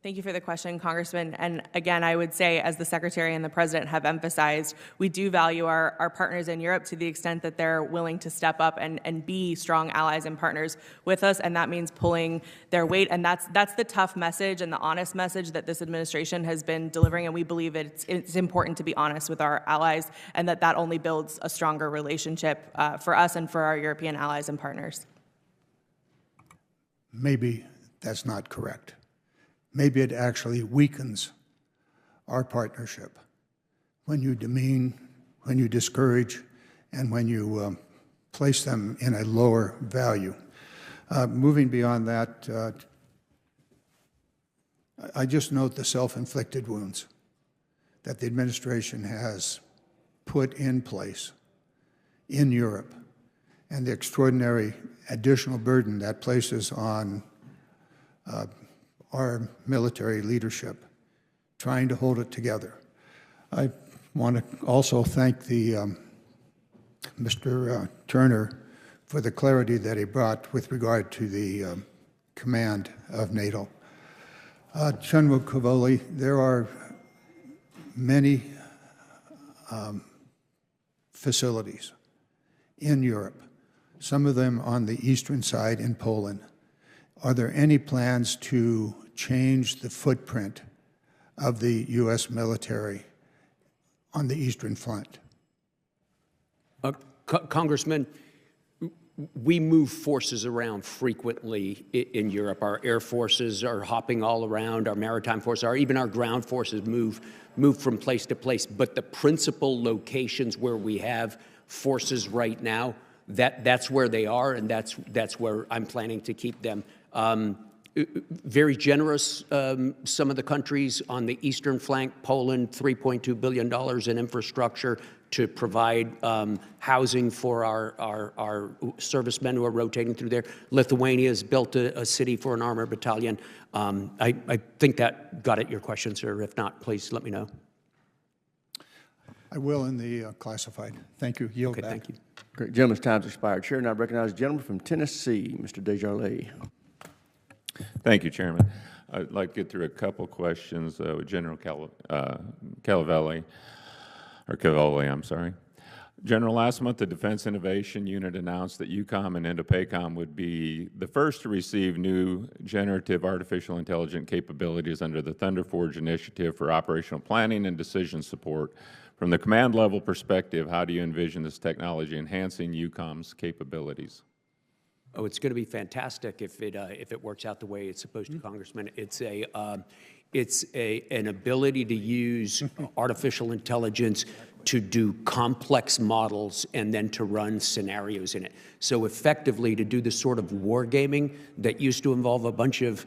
C: Thank you for the question, Congressman. And again, I would say, as the Secretary and the President have emphasized, we do value our partners in Europe to the extent that they're willing to step up and be strong allies and partners with us, and that means pulling their weight. And that's the tough message and the honest message that this administration has been delivering, and we believe it's important to be honest with our allies, and that only builds a stronger relationship for us and for our European allies and partners.
I: Maybe that's not correct. Maybe it actually weakens our partnership when you demean, when you discourage, and when you place them in a lower value. Moving beyond that, I just note the self-inflicted wounds that the administration has put in place in Europe and the extraordinary additional burden that places on our military leadership, trying to hold it together. I want to also thank Mr. Turner for the clarity that he brought with regard to the command of NATO. General Cavoli, there are many facilities in Europe, some of them on the eastern side in Poland. Are there any plans to change the footprint of the U.S. military on the eastern front?
D: Congressman, we move forces around frequently in Europe. Our air forces are hopping all around, our maritime forces, even our ground forces move from place to place. But the principal locations where we have forces right now, that's where they are, and that's where I'm planning to keep them. Very generous, some of the countries on the eastern flank, Poland, $3.2 billion in infrastructure to provide housing for our servicemen who are rotating through there. Lithuania has built a city for an armored battalion. I think that got at your question, sir. If not, please let me know.
I: I will in the classified. Thank you. Yield
D: Okay,
I: back.
D: thank you.
A: Great. Gentleman's time's expired. Chair now recognizes the gentleman from Tennessee, Mr. Desjardins.
J: Thank you, Chairman. I'd like to get through a couple questions with General Cavoli, I'm sorry. General, last month the Defense Innovation Unit announced that EUCOM and INDOPACOM would be the first to receive new generative artificial intelligence capabilities under the Thunder Forge Initiative for operational planning and decision support. From the command level perspective, how do you envision this technology enhancing EUCOM's capabilities?
D: Oh, it's going to be fantastic if it works out the way it's supposed to, Congressman. It's an ability to use artificial intelligence to do complex models and then to run scenarios in it. So effectively, to do the sort of wargaming that used to involve a bunch of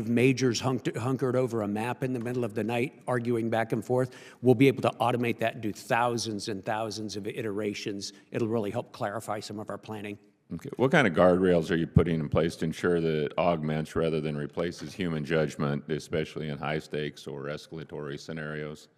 D: majors hunkered over a map in the middle of the night, arguing back and forth, we'll be able to automate that and do thousands and thousands of iterations. It'll really help clarify some of our planning.
J: Okay. What kind of guardrails are you putting in place to ensure that it augments rather than replaces human judgment, especially in high stakes or escalatory scenarios?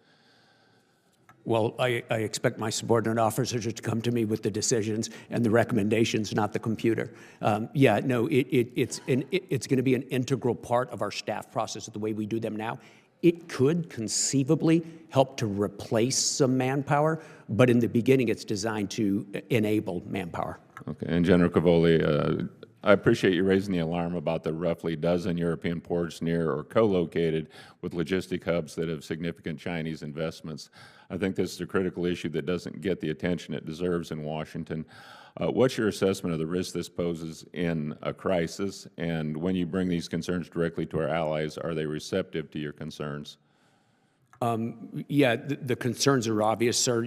D: Well, I expect my subordinate officers to come to me with the decisions and the recommendations, not the computer. It's going to be an integral part of our staff process, the way we do them now. It could conceivably help to replace some manpower, but in the beginning, it's designed to enable manpower.
J: Okay, and General Cavoli, I appreciate you raising the alarm about the roughly dozen European ports near or co-located with logistic hubs that have significant Chinese investments. I think this is a critical issue that doesn't get the attention it deserves in Washington. What's your assessment of the risk this poses in a crisis? And when you bring these concerns directly to our allies, are they receptive to your concerns?
D: The concerns are obvious, sir.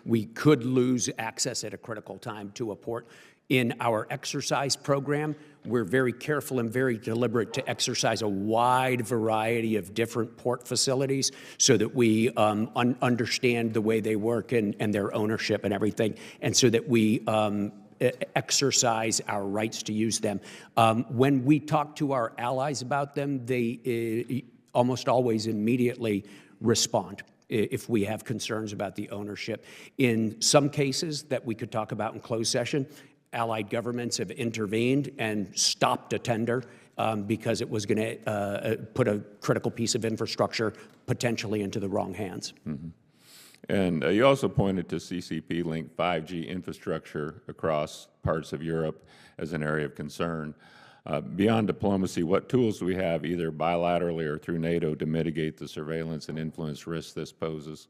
D: We could lose access at a critical time to a port. In our exercise program, we're very careful and very deliberate to exercise a wide variety of different port facilities so that we understand the way they work and their ownership and everything, and so that we exercise our rights to use them. When we talk to our allies about them, they almost always immediately respond if we have concerns about the ownership. In some cases that we could talk about in closed session, allied governments have intervened and stopped a tender because it was going to put a critical piece of infrastructure potentially into the wrong hands.
J: Mm-hmm. And you also pointed to CCP-linked 5G infrastructure across parts of Europe as an area of concern. Beyond diplomacy, what tools do we have, either bilaterally or through NATO, to mitigate the surveillance and influence risks this poses?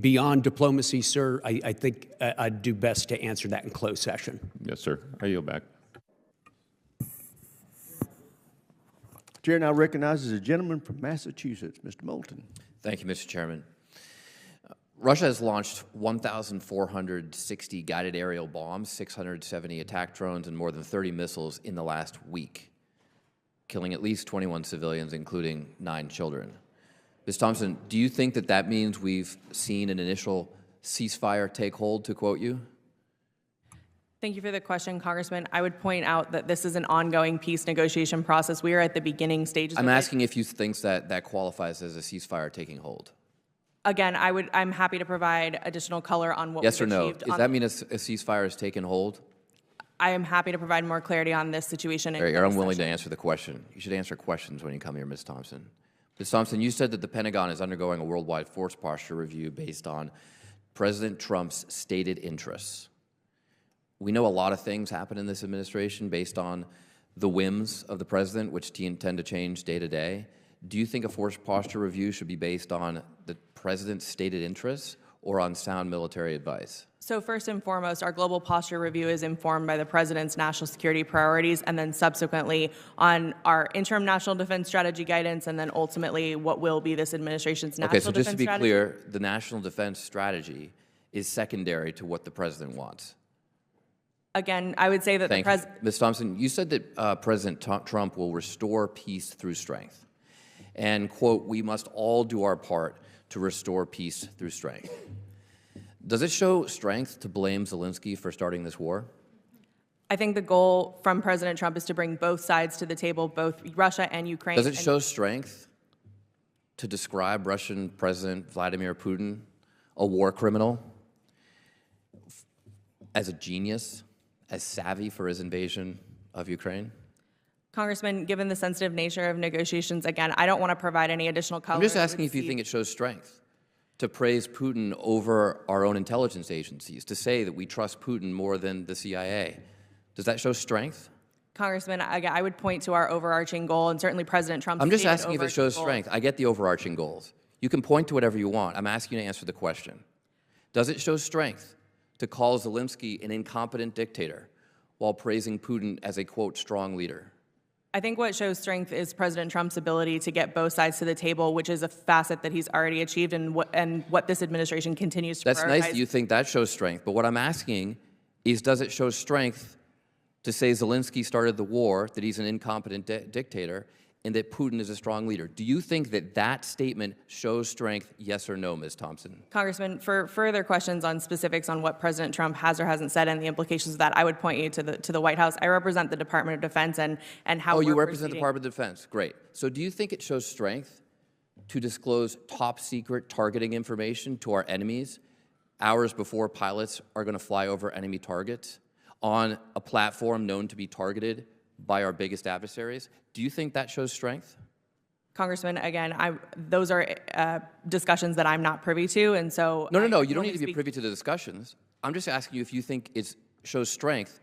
D: Beyond diplomacy, sir, I think I'd do best to answer that in closed session.
J: Yes, sir. I yield back.
A: Chair now recognizes a gentleman from Massachusetts, Mr. Moulton.
F: Thank you, Mr. Chairman. Russia has launched 1,460 guided aerial bombs, 670 attack drones, and more than 30 missiles in the last week, killing at least 21 civilians, including 9 children. Ms. Thompson, do you think that that means we've seen an initial ceasefire take hold, to quote you?
C: Thank you for the question, Congressman. I would point out that this is an ongoing peace negotiation process. We are at the beginning stages of it.
F: I'm asking if you think that qualifies as a ceasefire taking hold.
C: Again, I'm happy to provide additional color on what
F: yes
C: we've
F: or no?
C: achieved.
F: Does that mean a ceasefire has taken hold?
C: I am happy to provide more clarity on this situation.
F: You're unwilling to answer the question. You should answer questions when you come here, Ms. Thompson. Ms. Thompson, you said that the Pentagon is undergoing a worldwide force posture review based on President Trump's stated interests. We know a lot of things happen in this administration based on the whims of the president, which tend to change day to day. Do you think a force posture review should be based on the president's stated interests, or on sound military advice?
C: So first and foremost, our global posture review is informed by the President's national security priorities, and then subsequently on our interim national defense strategy guidance, and then ultimately what will be this administration's national defense strategy.
F: Okay, so just to be clear, the national defense strategy is secondary to what the President wants.
C: Again, I would say that
F: Thank you. Ms. Thompson, you said that President Trump will restore peace through strength. And, quote, we must all do our part to restore peace through strength. Does it show strength to blame Zelensky for starting this war?
C: I think the goal from President Trump is to bring both sides to the table, both Russia and Ukraine.
F: Does it show strength to describe Russian President Vladimir Putin, a war criminal, as a genius, as savvy for his invasion of Ukraine?
C: Congressman, given the sensitive nature of negotiations, again, I don't want to provide any additional color.
F: I'm just asking if you think it shows strength to praise Putin over our own intelligence agencies, to say that we trust Putin more than the CIA. Does that show strength?
C: Congressman, I would point to our overarching goal, and certainly President Trump's
F: I'm just
C: stated
F: asking if it shows
C: overarching
F: strength. I get the overarching goals. You can point to whatever you want. I'm asking you to answer the question. Does it show strength to call Zelensky an incompetent dictator while praising Putin as a, quote, strong leader?
C: I think what shows strength is President Trump's ability to get both sides to the table, which is a facet that he's already achieved and what this administration continues to prioritize.
F: That's nice that you think that shows strength, but what I'm asking is, does it show strength to say Zelensky started the war, that he's an incompetent dictator, and that Putin is a strong leader? Do you think that that statement shows strength, yes or no, Ms. Thompson?
C: Congressman, for further questions on specifics on what President Trump has or hasn't said and the implications of that, I would point you to the White House. I represent the Department of Defense and how
F: you
C: we're
F: represent the Department of Defense. Great. So do you think it shows strength to disclose top secret targeting information to our enemies hours before pilots are going to fly over enemy targets on a platform known to be targeted by our biggest adversaries? Do you think that shows strength?
C: Congressman, again, those are discussions that I'm not privy to, and so...
F: No, you don't need to be privy to the discussions. I'm just asking you if you think it shows strength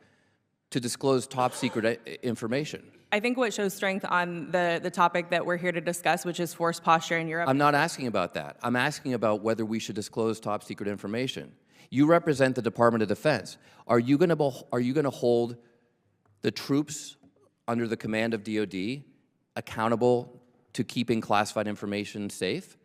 F: to disclose top secret information.
C: I think what shows strength on the topic that we're here to discuss, which is force posture in Europe...
F: I'm not asking about that. I'm asking about whether we should disclose top secret information. You represent the Department of Defense. Are you going to hold the troops under the command of DOD accountable to keeping classified information safe?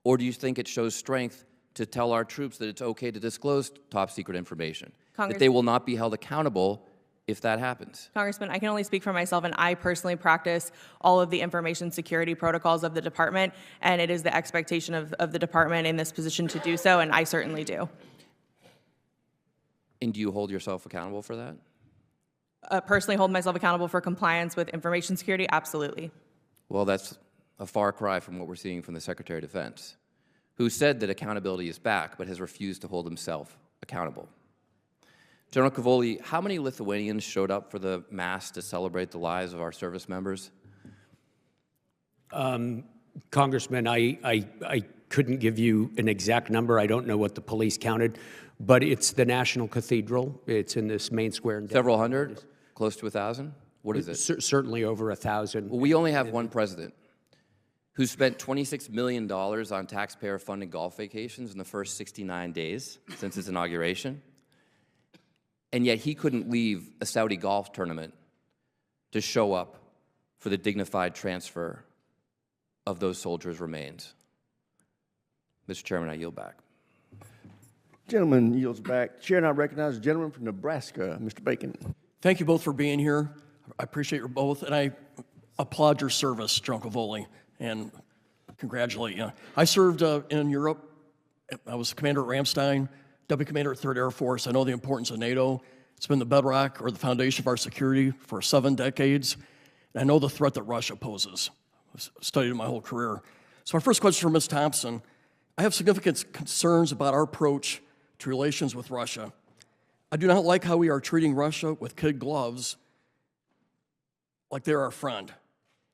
F: Or do you think it shows strength to tell our troops that it's okay to disclose top secret information? That they will not be held accountable if that happens?
C: Congressman, I can only speak for myself, and I personally practice all of the information security protocols of the department, and it is the expectation of the department in this position to do so, and I certainly do.
F: And do you hold yourself accountable for that?
C: Personally hold myself accountable for compliance with information security? Absolutely.
F: Well, that's a far cry from what we're seeing from the Secretary of Defense, who said that accountability is back, but has refused to hold himself accountable. General Cavoli, how many Lithuanians showed up for the Mass to celebrate the lives of our service members?
D: Congressman, I couldn't give you an exact number. I don't know what the police counted, but it's the National Cathedral. It's in this main square.
F: Several hundred? Close to 1,000? What is it?
D: Certainly over 1,000.
F: Well, we only have one president who spent $26 million on taxpayer-funded golf vacations in the first 69 days since its inauguration, and yet he couldn't leave a Saudi golf tournament to show up for the dignified transfer of those soldiers' remains. Mr. Chairman, I yield back.
A: Gentleman yields back. Chair, and I recognize the gentleman from Nebraska, Mr. Bacon.
K: Thank you both for being here. I appreciate you both, and I applaud your service, General Cavoli, and congratulate you. I served in Europe. I was commander at Ramstein, deputy commander at 3rd Air Force. I know the importance of NATO. It's been the bedrock or the foundation of our security for 7 decades. And I know the threat that Russia poses. I've studied it my whole career. So my first question for Ms. Thompson. I have significant concerns about our approach to relations with Russia. I do not like how we are treating Russia with kid gloves like they're our friend.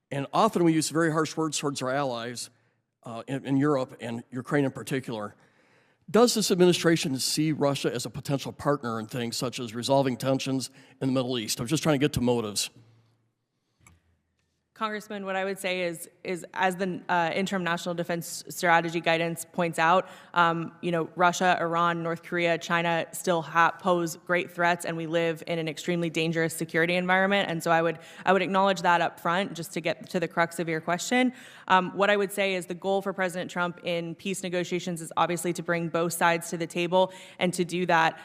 K: And often we use very harsh words towards our allies in Europe and Ukraine in particular. Does this administration see Russia as a potential partner in things such as resolving tensions in the Middle East? I'm just trying to get to motives.
C: Congressman, what I would say is as the interim national defense strategy guidance points out, Russia, Iran, North Korea, China still pose great threats, and we live in an extremely dangerous security environment. And so I would acknowledge that up front, just to get to the crux of your question. What I would say is the goal for President Trump in peace negotiations is obviously to bring both sides to the table, and to do that,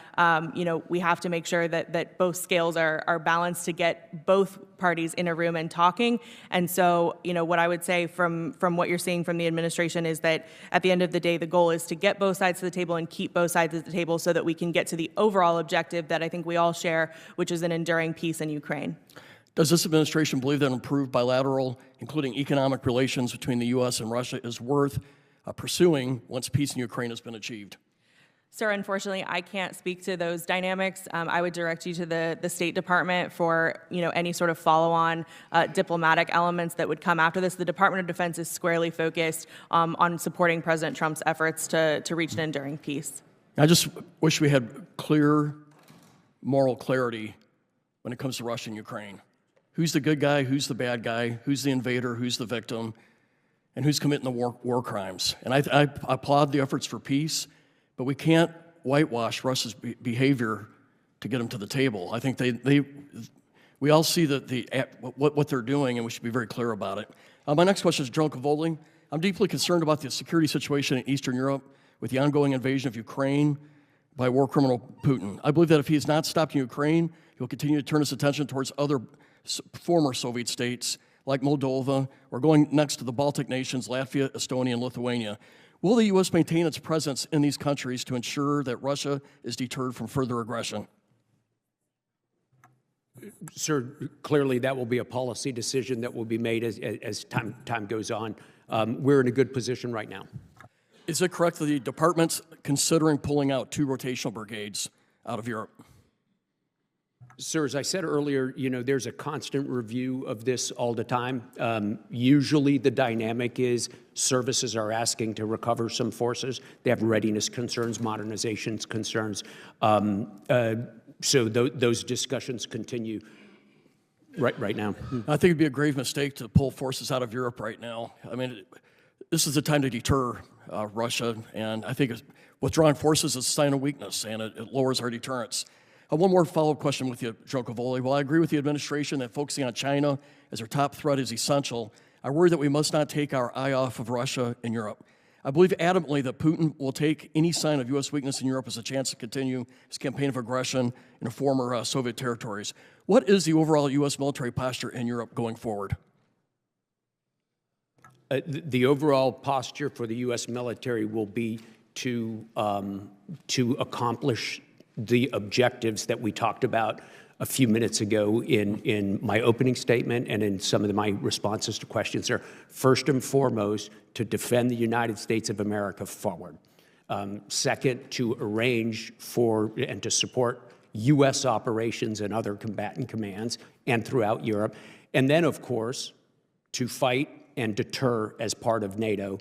C: we have to make sure that both scales are balanced to get both parties in a room and talking. And so, what I would say from what you're seeing from the administration is that at the end of the day, the goal is to get both sides to the table and keep both sides at the table so that we can get to the overall objective that I think we all share, which is an enduring peace in Ukraine.
K: Does this administration believe that improved bilateral, including economic relations between the U.S. and Russia, is worth pursuing once peace in Ukraine has been achieved?
C: Sir, unfortunately, I can't speak to those dynamics. I would direct you to the State Department for any sort of follow-on diplomatic elements that would come after this. The Department of Defense is squarely focused on supporting President Trump's efforts to reach an enduring peace.
K: I just wish we had clear moral clarity when it comes to Russia and Ukraine. Who's the good guy? Who's the bad guy? Who's the invader? Who's the victim? And who's committing the war crimes? And I applaud the efforts for peace, but we can't whitewash Russia's behavior to get them to the table. I think we all see what they're doing, and we should be very clear about it. My next question is General Cavoli. I'm deeply concerned about the security situation in Eastern Europe with the ongoing invasion of Ukraine by war criminal Putin. I believe that if he is not stopped in Ukraine, he will continue to turn his attention towards other former Soviet states like Moldova, or going next to the Baltic nations, Latvia, Estonia, and Lithuania. Will the U.S. maintain its presence in these countries to ensure that Russia is deterred from further aggression?
D: Sir, clearly that will be a policy decision that will be made as time goes on. We're in a good position right now.
K: Is it correct that the department's considering pulling out 2 rotational brigades out of Europe?
D: Sir, as I said earlier, there's a constant review of this all the time. Usually the dynamic is services are asking to recover some forces. They have readiness concerns, modernizations concerns. So those discussions continue right now.
K: I think it'd be a grave mistake to pull forces out of Europe right now. I mean, this is the time to deter Russia, and I think withdrawing forces is a sign of weakness, and it lowers our deterrence. One more follow-up question with you, General Cavoli. While I agree with the administration that focusing on China as our top threat is essential, I worry that we must not take our eye off of Russia and Europe. I believe adamantly that Putin will take any sign of U.S. weakness in Europe as a chance to continue his campaign of aggression in the former Soviet territories. What is the overall U.S. military posture in Europe going forward?
D: The overall posture for the U.S. military will be to accomplish the objectives that we talked about a few minutes ago in my opening statement and in some of my responses to questions are first and foremost to defend the United States of America forward. Second, to arrange for and to support U.S. operations and other combatant commands and throughout Europe. And then, of course, to fight and deter as part of NATO,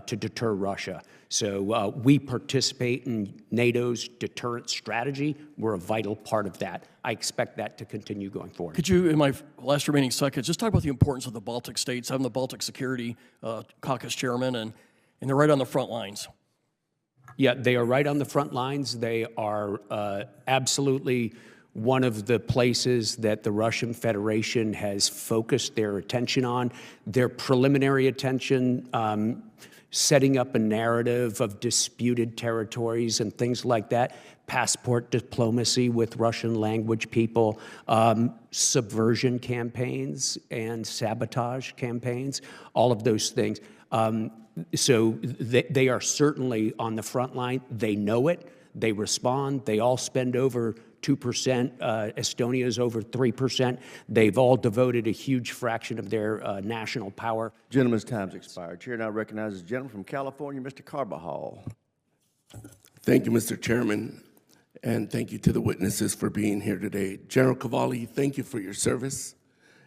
D: to deter Russia. So we participate in NATO's deterrent strategy. We're a vital part of that. I expect that to continue going forward.
K: Could you, in my last remaining seconds, just talk about the importance of the Baltic states? I'm the Baltic Security Caucus chairman, and they're right on the front lines.
D: Yeah, they are right on the front lines. They are absolutely one of the places that the Russian Federation has focused their attention on. Their preliminary attention, setting up a narrative of disputed territories and things like that, passport diplomacy with Russian language people, subversion campaigns and sabotage campaigns, all of those things. So they are certainly on the front line. They know it. They respond. They all spend over 2%. Estonia is over 3%. They've all devoted a huge fraction of their national power.
A: Gentleman's time's expired. Chair now recognizes the gentleman from California, Mr. Carbajal.
L: Thank you, Mr. Chairman, and thank you to the witnesses for being here today. General Cavoli, thank you for your service.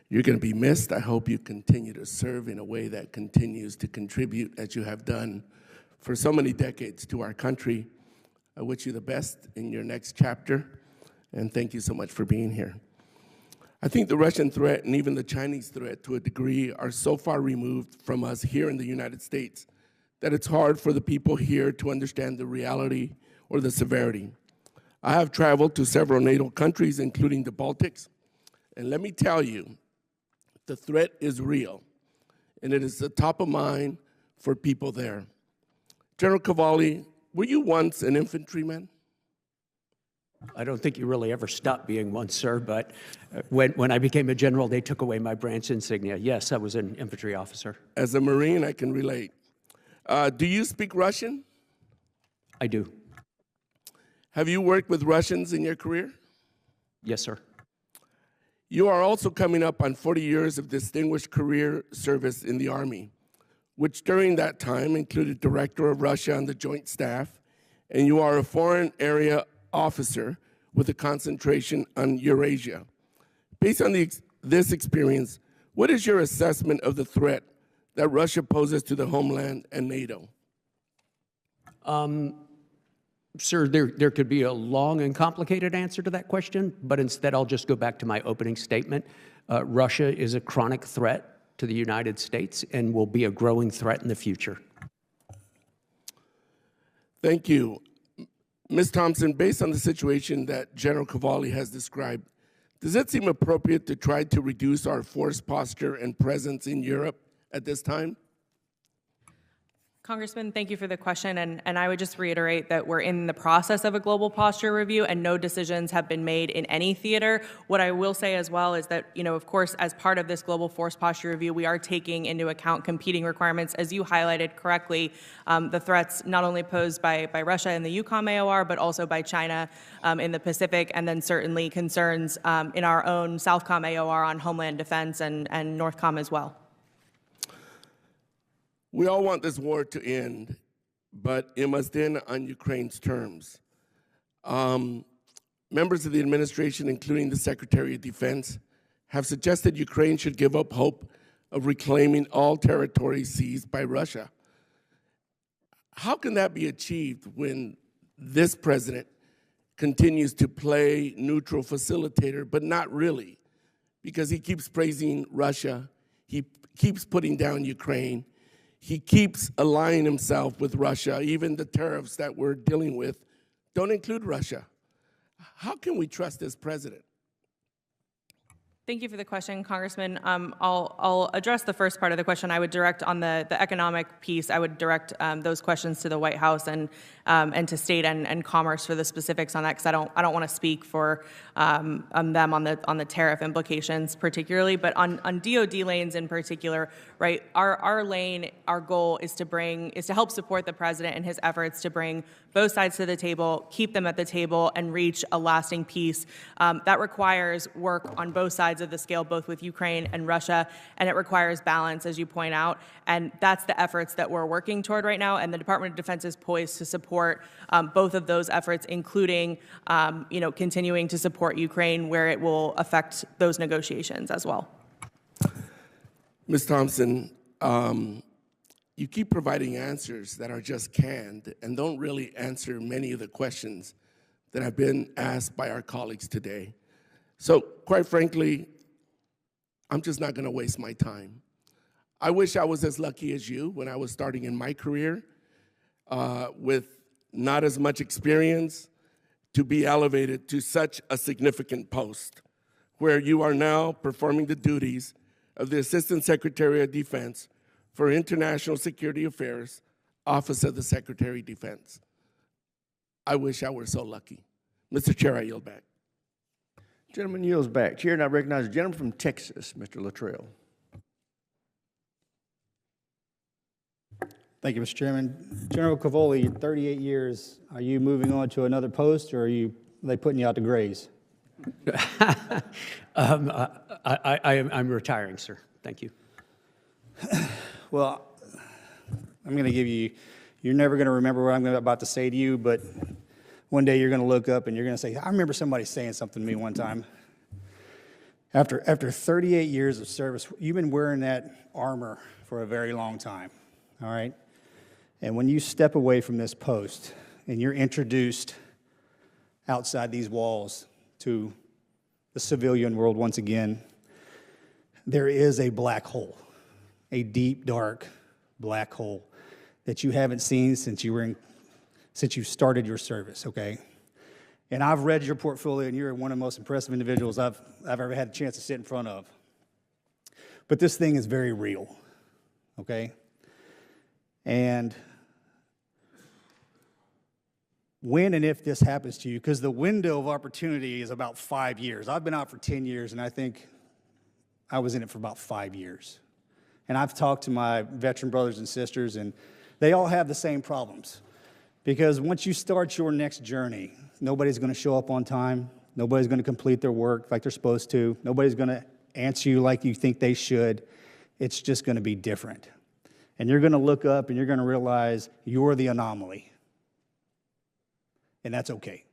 L: You're going to be missed. I hope you continue to serve in a way that continues to contribute, as you have done for so many decades, to our country. I wish you the best in your next chapter, and thank you so much for being here. I think the Russian threat and even the Chinese threat to a degree are so far removed from us here in the United States that it's hard for the people here to understand the reality or the severity. I have traveled to several NATO countries, including the Baltics, and let me tell you, the threat is real, and it is the top of mind for people there. General Cavoli, were you once an infantryman?
D: I don't think you really ever stopped being one, sir, but when I became a general, they took away my branch insignia. Yes, I was an infantry officer.
L: As a Marine, I can relate. Do you speak Russian?
D: I do.
L: Have you worked with Russians in your career?
D: Yes, sir.
L: You are also coming up on 40 years of distinguished career service in the Army, which during that time included Director of Russia on the Joint Staff, and you are a foreign area officer with a concentration on Eurasia. Based on this experience, what is your assessment of the threat that Russia poses to the homeland and NATO?
D: Sir, there could be a long and complicated answer to that question, but instead I'll just go back to my opening statement. Russia is a chronic threat to the United States and will be a growing threat in the future.
L: Thank you. Ms. Thompson, based on the situation that General Cavoli has described, does it seem appropriate to try to reduce our force posture and presence in Europe at this time?
C: Congressman, thank you for the question, and I would just reiterate that we're in the process of a global posture review and no decisions have been made in any theater. What I will say as well is that, of course, as part of this global force posture review, we are taking into account competing requirements, as you highlighted correctly, the threats not only posed by Russia in the EUCOM AOR, but also by China in the Pacific, and then certainly concerns in our own Southcom AOR on homeland defense and Northcom as well.
L: We all want this war to end, but it must end on Ukraine's terms. Members of the administration, including the Secretary of Defense, have suggested Ukraine should give up hope of reclaiming all territory seized by Russia. How can that be achieved when this president continues to play neutral facilitator, but not really, because he keeps praising Russia, he keeps putting down Ukraine, he keeps aligning himself with Russia. Even the tariffs that we're dealing with don't include Russia. How can we trust this president?
C: Thank you for the question, Congressman. I'll address the first part of the question. I would direct on the economic piece. I would direct those questions to the White House and to State and Commerce for the specifics on that, because I don't want to speak for them on the tariff implications particularly. But on DOD lanes in particular, right? Our lane, our goal is to help support the president in his efforts to bring both sides to the table, keep them at the table, and reach a lasting peace. That requires work on both sides of the scale, both with Ukraine and Russia, and it requires balance, as you point out. And that's the efforts that we're working toward right now, and the Department of Defense is poised to support both of those efforts, including continuing to support Ukraine where it will affect those negotiations as well.
L: Ms. Thompson, you keep providing answers that are just canned and don't really answer many of the questions that have been asked by our colleagues today. So, quite frankly, I'm just not going to waste my time. I wish I was as lucky as you when I was starting in my career with not as much experience to be elevated to such a significant post where you are now performing the duties of the Assistant Secretary of Defense for International Security Affairs, Office of the Secretary of Defense. I wish I were so lucky. Mr. Chair, I yield back.
A: Gentleman yields back. Chair, and I recognize the gentleman from Texas, Mr. Luttrell.
M: Thank you, Mr. Chairman. General Cavoli, 38 years, are you moving on to another post, or are they putting you out to graze?
D: I'm retiring, sir. Thank you.
M: Well, I'm going to give you, you're never going to remember what I'm about to say to you, but one day you're going to look up and you're going to say, I remember somebody saying something to me one time. After 38 years of service, you've been wearing that armor for a very long time, all right? And when you step away from this post and you're introduced outside these walls to the civilian world once again, there is a black hole, a deep, dark black hole that you haven't seen since you started your service, okay? And I've read your portfolio, and you're one of the most impressive individuals I've ever had a chance to sit in front of. But this thing is very real, okay? And when and if this happens to you, because the window of opportunity is about 5 years. I've been out for 10 years, and I think I was in it for about 5 years. And I've talked to my veteran brothers and sisters, and they all have the same problems. Because once you start your next journey, nobody's going to show up on time. Nobody's going to complete their work like they're supposed to. Nobody's going to answer you like you think they should. It's just going to be different. And you're going to look up and you're going to realize you're the anomaly. And that's okay.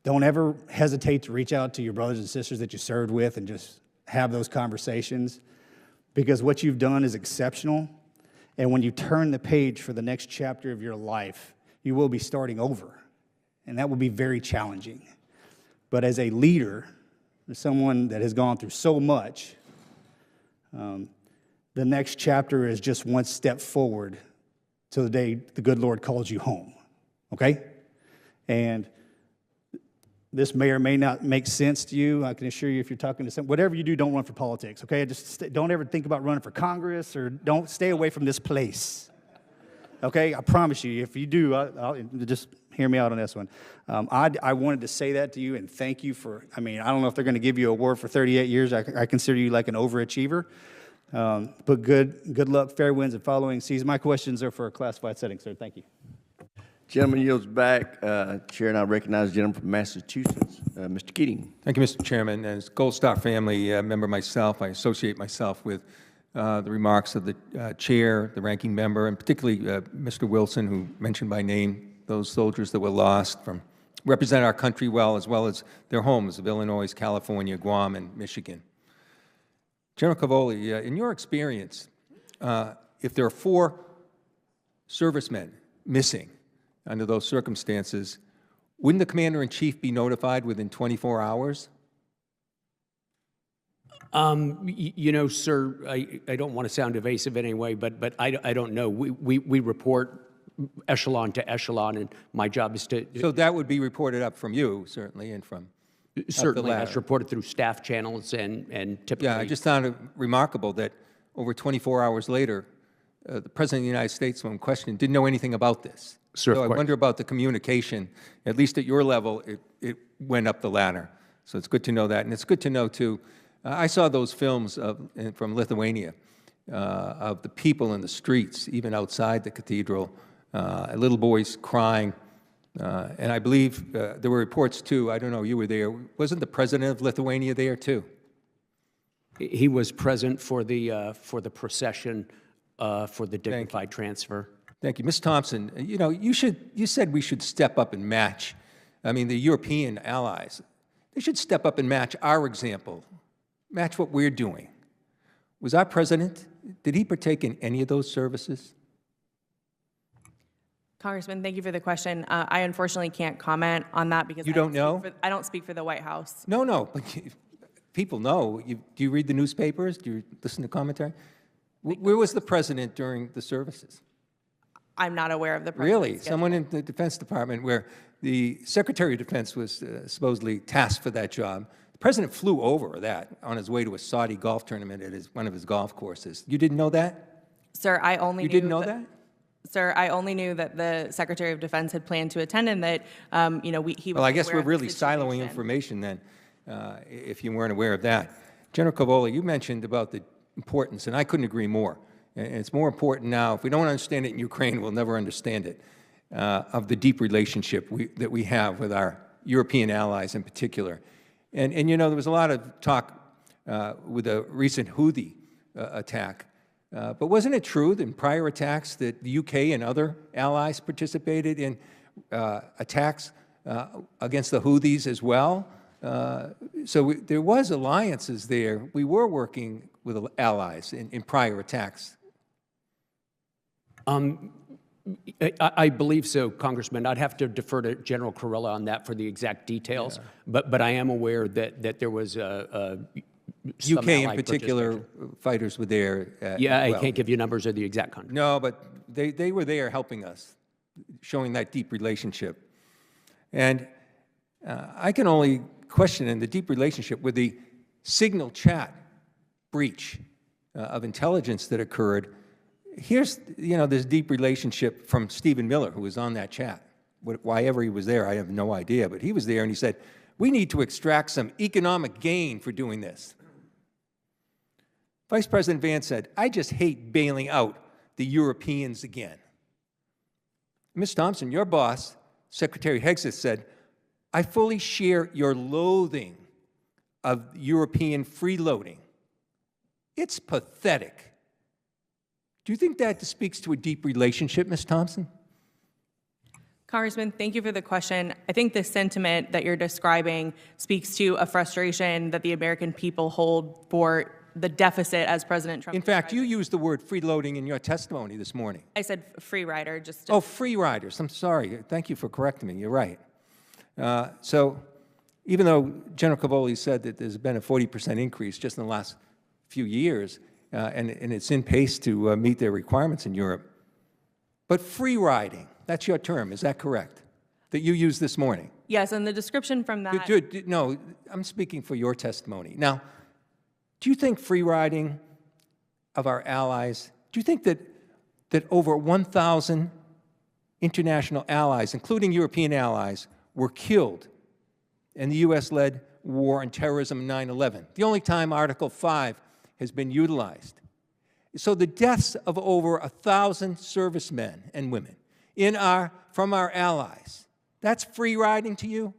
M: Don't ever hesitate to reach out to your brothers and sisters that you served with and just have those conversations, because what you've done is exceptional. And when you turn the page for the next chapter of your life, you will be starting over. And that will be very challenging. But as a leader, as someone that has gone through so much, the next chapter is just one step forward till the day the good Lord calls you home, okay? And this may or may not make sense to you. I can assure you, if you're talking to someone, whatever you do, don't run for politics, okay? Just don't ever think about running for Congress, or don't stay away from this place, okay? I promise you, if you do, I'll just hear me out on this one. I wanted to say that to you and thank you for, I don't know if they're going to give you an award for 38 years. I consider you like an overachiever. But good luck, fair winds, and following seas. My questions are for a classified setting, sir. Thank you.
A: Gentleman yields back. Chair, and I recognize the gentleman from Massachusetts, Mr. Keating.
N: Thank you, Mr. Chairman. As Gold Star family member myself, I associate myself with the remarks of the chair, the ranking member, and particularly Mr. Wilson, who mentioned by name those soldiers that were lost, represent our country well as their homes of Illinois, California, Guam, and Michigan. General Cavoli, in your experience, if there are 4 servicemen missing under those circumstances, wouldn't the commander-in-chief be notified within 24 hours?
D: Sir, I don't want to sound evasive in any way, but I don't know. We report echelon to echelon, and my job is to...
N: So that would be reported up from you, certainly, and from...
D: Certainly, that's reported through staff channels and typically...
N: Yeah, I just found it remarkable that over 24 hours later, the President of the United States, when questioned, didn't know anything about this.
D: Sir,
N: so I wonder about the communication. At least at your level, it went up the ladder. So it's good to know that. And it's good to know, too, I saw those films from Lithuania of the people in the streets, even outside the cathedral, little boys crying. And I believe there were reports, too, I don't know, you were there. Wasn't the president of Lithuania there, too?
D: He was present for the procession for the dignified transfer.
N: Thank you. Ms. Thompson, you said we should step up and match, the European allies. They should step up and match our example, match what we're doing. Was our president, did he partake in any of those services?
C: Congressman, thank you for the question. I unfortunately can't comment on that because
N: you don't know?
C: I don't speak for the White House.
N: No, but people know. Do you read the newspapers? Do you listen to commentary? Where was the president during the services?
C: I'm not aware of the president's
N: Really?
C: schedule.
N: Someone in the Defense Department, where the Secretary of Defense was supposedly tasked for that job. The president flew over that on his way to a Saudi golf tournament at one of his golf courses. You didn't know that?
C: Sir, I only
N: You
C: knew
N: didn't know that?
C: Sir, I only knew that the Secretary of Defense had planned to attend and that, he was
N: Well, I guess
C: aware
N: we're
C: of the
N: really siloing
C: situation.
N: information then, if you weren't aware of that. General Cavoli, you mentioned about the importance, and I couldn't agree more. And it's more important now. If we don't understand it in Ukraine, we'll never understand it, of the deep relationship that we have with our European allies in particular. And there was a lot of talk with the recent Houthi attack. But wasn't it true that in prior attacks that the UK and other allies participated in attacks against the Houthis as well? So there was alliances there. We were working with allies in prior attacks.
D: I believe so, Congressman. I'd have to defer to General Kurilla on that for the exact details, but I am aware that there was some
N: UK in
D: Allied
N: particular, fighters were there.
D: Yeah,
N: as well.
D: I can't give you numbers of the exact country.
N: No, but they were there helping us, showing that deep relationship. And I can only question in the deep relationship with the signal chat breach of intelligence that occurred. Here's, this deep relationship from Stephen Miller, who was on that chat. Why ever he was there, I have no idea, but he was there and he said, we need to extract some economic gain for doing this. Vice President Vance said, I just hate bailing out the Europeans again. Ms. Thompson, your boss, Secretary Hegseth, said, I fully share your loathing of European freeloading. It's pathetic. Do you think that speaks to a deep relationship, Ms. Thompson?
C: Congressman, thank you for the question. I think the sentiment that you're describing speaks to a frustration that the American people hold for the deficit as President Trump.
N: In fact, you used the word freeloading in your testimony this morning.
C: I said free rider, just.
N: Oh, free riders. I'm sorry. Thank you for correcting me. You're right. So even though General Cavoli said that there's been a 40% increase just in the last few years, and it's in pace to meet their requirements in Europe, but free riding, that's your term, is that correct? That you used this morning?
C: Yes, and the description from that.
N: No, I'm speaking for your testimony. Now, do you think free riding of our allies, do you think that over 1,000 international allies, including European allies, were killed in the U.S.-led war on terrorism in 9/11, the only time Article 5 has been utilized? So the deaths of over 1,000 servicemen and women from our allies, that's free riding to you?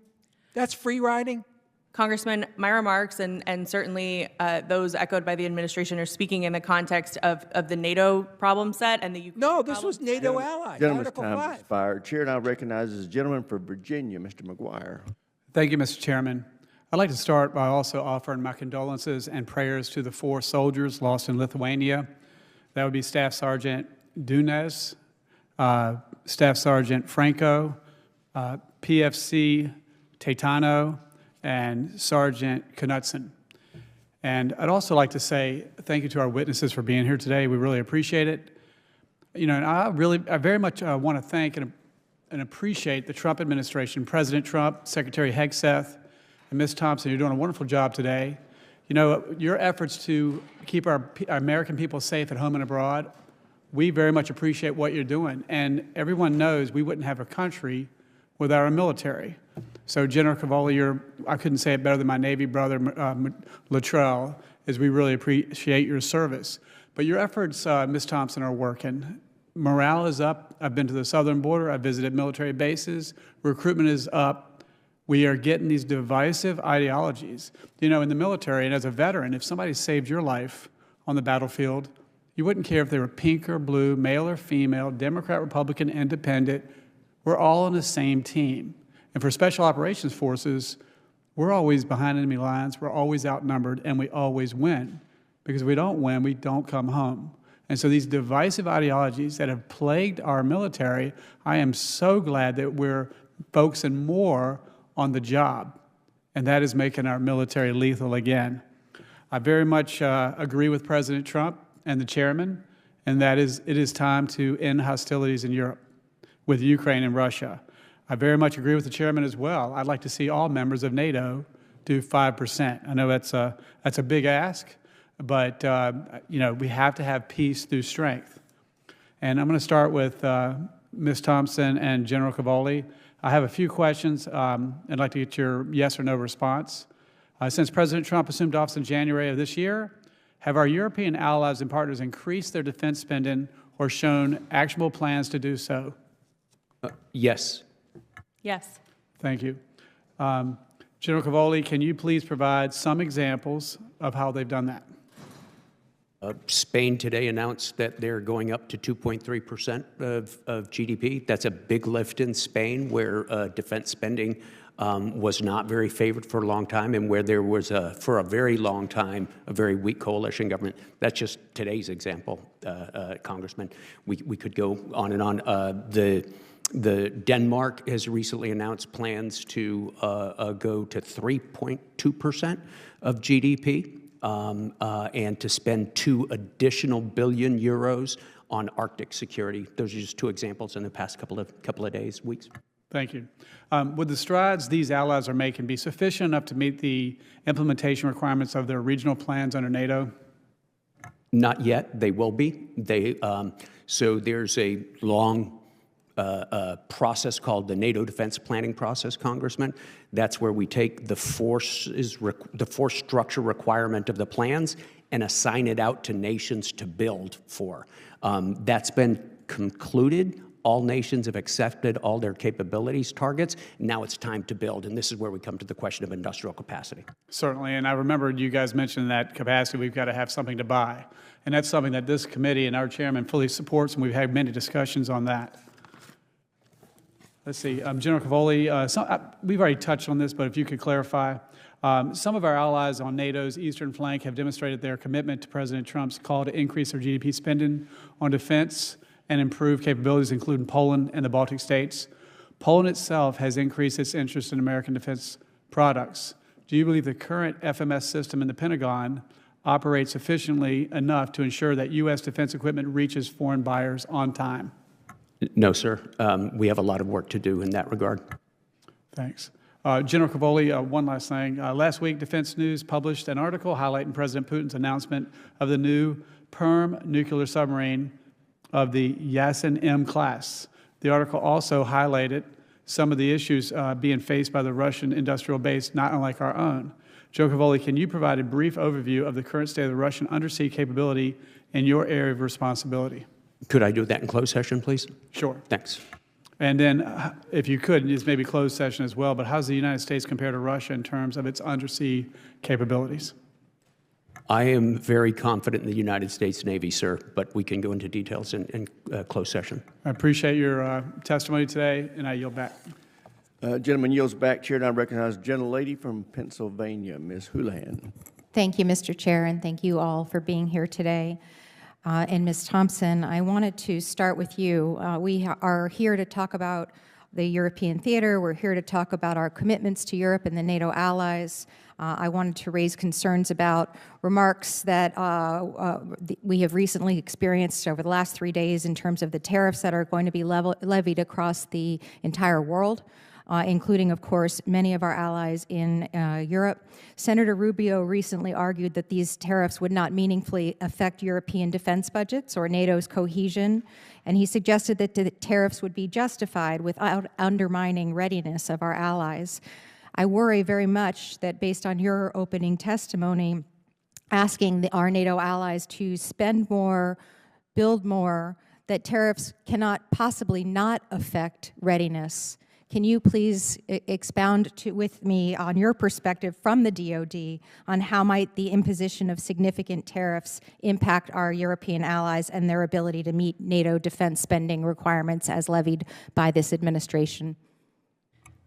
N: That's free riding?
C: Congressman, my remarks and certainly those echoed by the administration are speaking in the context of the NATO problem set and the Ukraine
N: No, this was NATO allies,
A: Gentleman's
N: Article
A: time
N: 5.
A: expired. Chair now recognizes the gentleman for Virginia, Mr. McGuire.
O: Thank you, Mr. Chairman. I'd like to start by also offering my condolences and prayers to the 4 soldiers lost in Lithuania. That would be Staff Sergeant Dunes, Staff Sergeant Franco, PFC Taitano, and Sergeant Knutson. And I'd also like to say thank you to our witnesses for being here today. We really appreciate it. And I very much want to thank and appreciate the Trump administration, President Trump, Secretary Hegseth, and Ms. Thompson. You're doing a wonderful job today. Your efforts to keep our American people safe at home and abroad, we very much appreciate what you're doing. And everyone knows we wouldn't have a country without our military. So General Cavoli, I couldn't say it better than my Navy brother, Luttrell, is we really appreciate your service. But your efforts, Ms. Thompson, are working. Morale is up. I've been to the southern border. I've visited military bases. Recruitment is up. We are getting these divisive ideologies. In the military, and as a veteran, if somebody saved your life on the battlefield, you wouldn't care if they were pink or blue, male or female, Democrat, Republican, Independent. We're all on the same team. And for Special Operations Forces, we're always behind enemy lines, we're always outnumbered, and we always win. Because if we don't win, we don't come home. And so these divisive ideologies that have plagued our military, I am so glad that we're focusing more on the job, and that is making our military lethal again. I very much agree with President Trump and the chairman, and that is it is time to end hostilities in Europe with Ukraine and Russia. I very much agree with the chairman as well. I'd like to see all members of NATO do 5%. I know that's a big ask, but we have to have peace through strength. And I'm going to start with Ms. Thompson and General Cavoli. I have a few questions. I'd like to get your yes or no response. Since President Trump assumed office in January of this year, have our European allies and partners increased their defense spending or shown actionable plans to do so?
D: Yes.
C: Yes.
O: Thank you. General Cavoli, can you please provide some examples of how they've done that?
D: Spain today announced that they're going up to 2.3% of GDP. That's a big lift in Spain, where defense spending was not very favored for a long time, and where there was, for a very long time, a very weak coalition government. That's just today's example, Congressman. We could go on and on. The Denmark has recently announced plans to go to 3.2% of GDP. And to spend €2 additional billion on Arctic security. Those are just two examples in the past couple of days, weeks.
O: Thank you. Would the strides these allies are making be sufficient enough to meet the implementation requirements of their regional plans under NATO?
D: Not yet. They will be. So there's a long process called the NATO defense planning process, Congressman. That's where we take the force structure requirement of the plans and assign it out to nations to build for. That's been concluded. All nations have accepted all their capabilities targets. Now it's time to build, and this is where we come to the question of industrial capacity.
O: Certainly, and I remember you guys mentioned that capacity, we've got to have something to buy. And that's something that this committee and our chairman fully supports, and we've had many discussions on that. Let's see, General Cavoli, we've already touched on this, but if you could clarify, some of our allies on NATO's eastern flank have demonstrated their commitment to President Trump's call to increase their GDP spending on defense and improve capabilities, including Poland and the Baltic states. Poland itself has increased its interest in American defense products. Do you believe the current FMS system in the Pentagon operates efficiently enough to ensure that U.S. defense equipment reaches foreign buyers on time?
D: No, sir. We have a lot of work to do in that regard.
O: Thanks. General Cavoli, one last thing. Last week, Defense News published an article highlighting President Putin's announcement of the new Perm nuclear submarine of the Yasin M class. The article also highlighted some of the issues being faced by the Russian industrial base, not unlike our own. General Cavoli, can you provide a brief overview of the current state of the Russian undersea capability in your area of responsibility?
D: Could I do that in closed session, please?
O: Sure.
D: Thanks.
O: And then, if you could, this may be closed session as well, but how does the United States compare to Russia in terms of its undersea capabilities?
D: I am very confident in the United States Navy, sir, but we can go into details in closed session.
O: I appreciate your testimony today, and I yield back.
A: Gentleman yields back. Chair now recognizes the gentlelady from Pennsylvania, Ms. Houlihan.
P: Thank you, Mr. Chair, and thank you all for being here today. And Ms. Thompson, I wanted to start with you. We are here to talk about the European theater. We're here to talk about our commitments to Europe and the NATO allies. I wanted to raise concerns about remarks that we have recently experienced over the last 3 days in terms of the tariffs that are going to be levied across the entire world, including, of course, many of our allies in Europe. Senator Rubio recently argued that these tariffs would not meaningfully affect European defense budgets or NATO's cohesion, and he suggested that the tariffs would be justified without undermining readiness of our allies. I worry very much that based on your opening testimony, asking our NATO allies to spend more, build more, that tariffs cannot possibly not affect readiness. Can you please expound with me on your perspective from the DOD on how might the imposition of significant tariffs impact our European allies and their ability to meet NATO defense spending requirements as levied by this administration?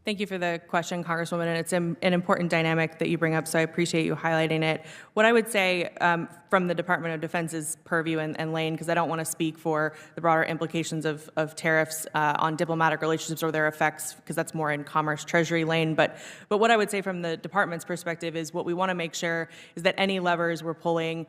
C: Thank you for the question, Congresswoman, and it's an important dynamic that you bring up, so I appreciate you highlighting it. What I would say from the Department of Defense's purview and lane, because I don't want to speak for the broader implications of tariffs on diplomatic relationships or their effects, because that's more in Commerce Treasury lane, but what I would say from the Department's perspective is what we want to make sure is that any levers we're pulling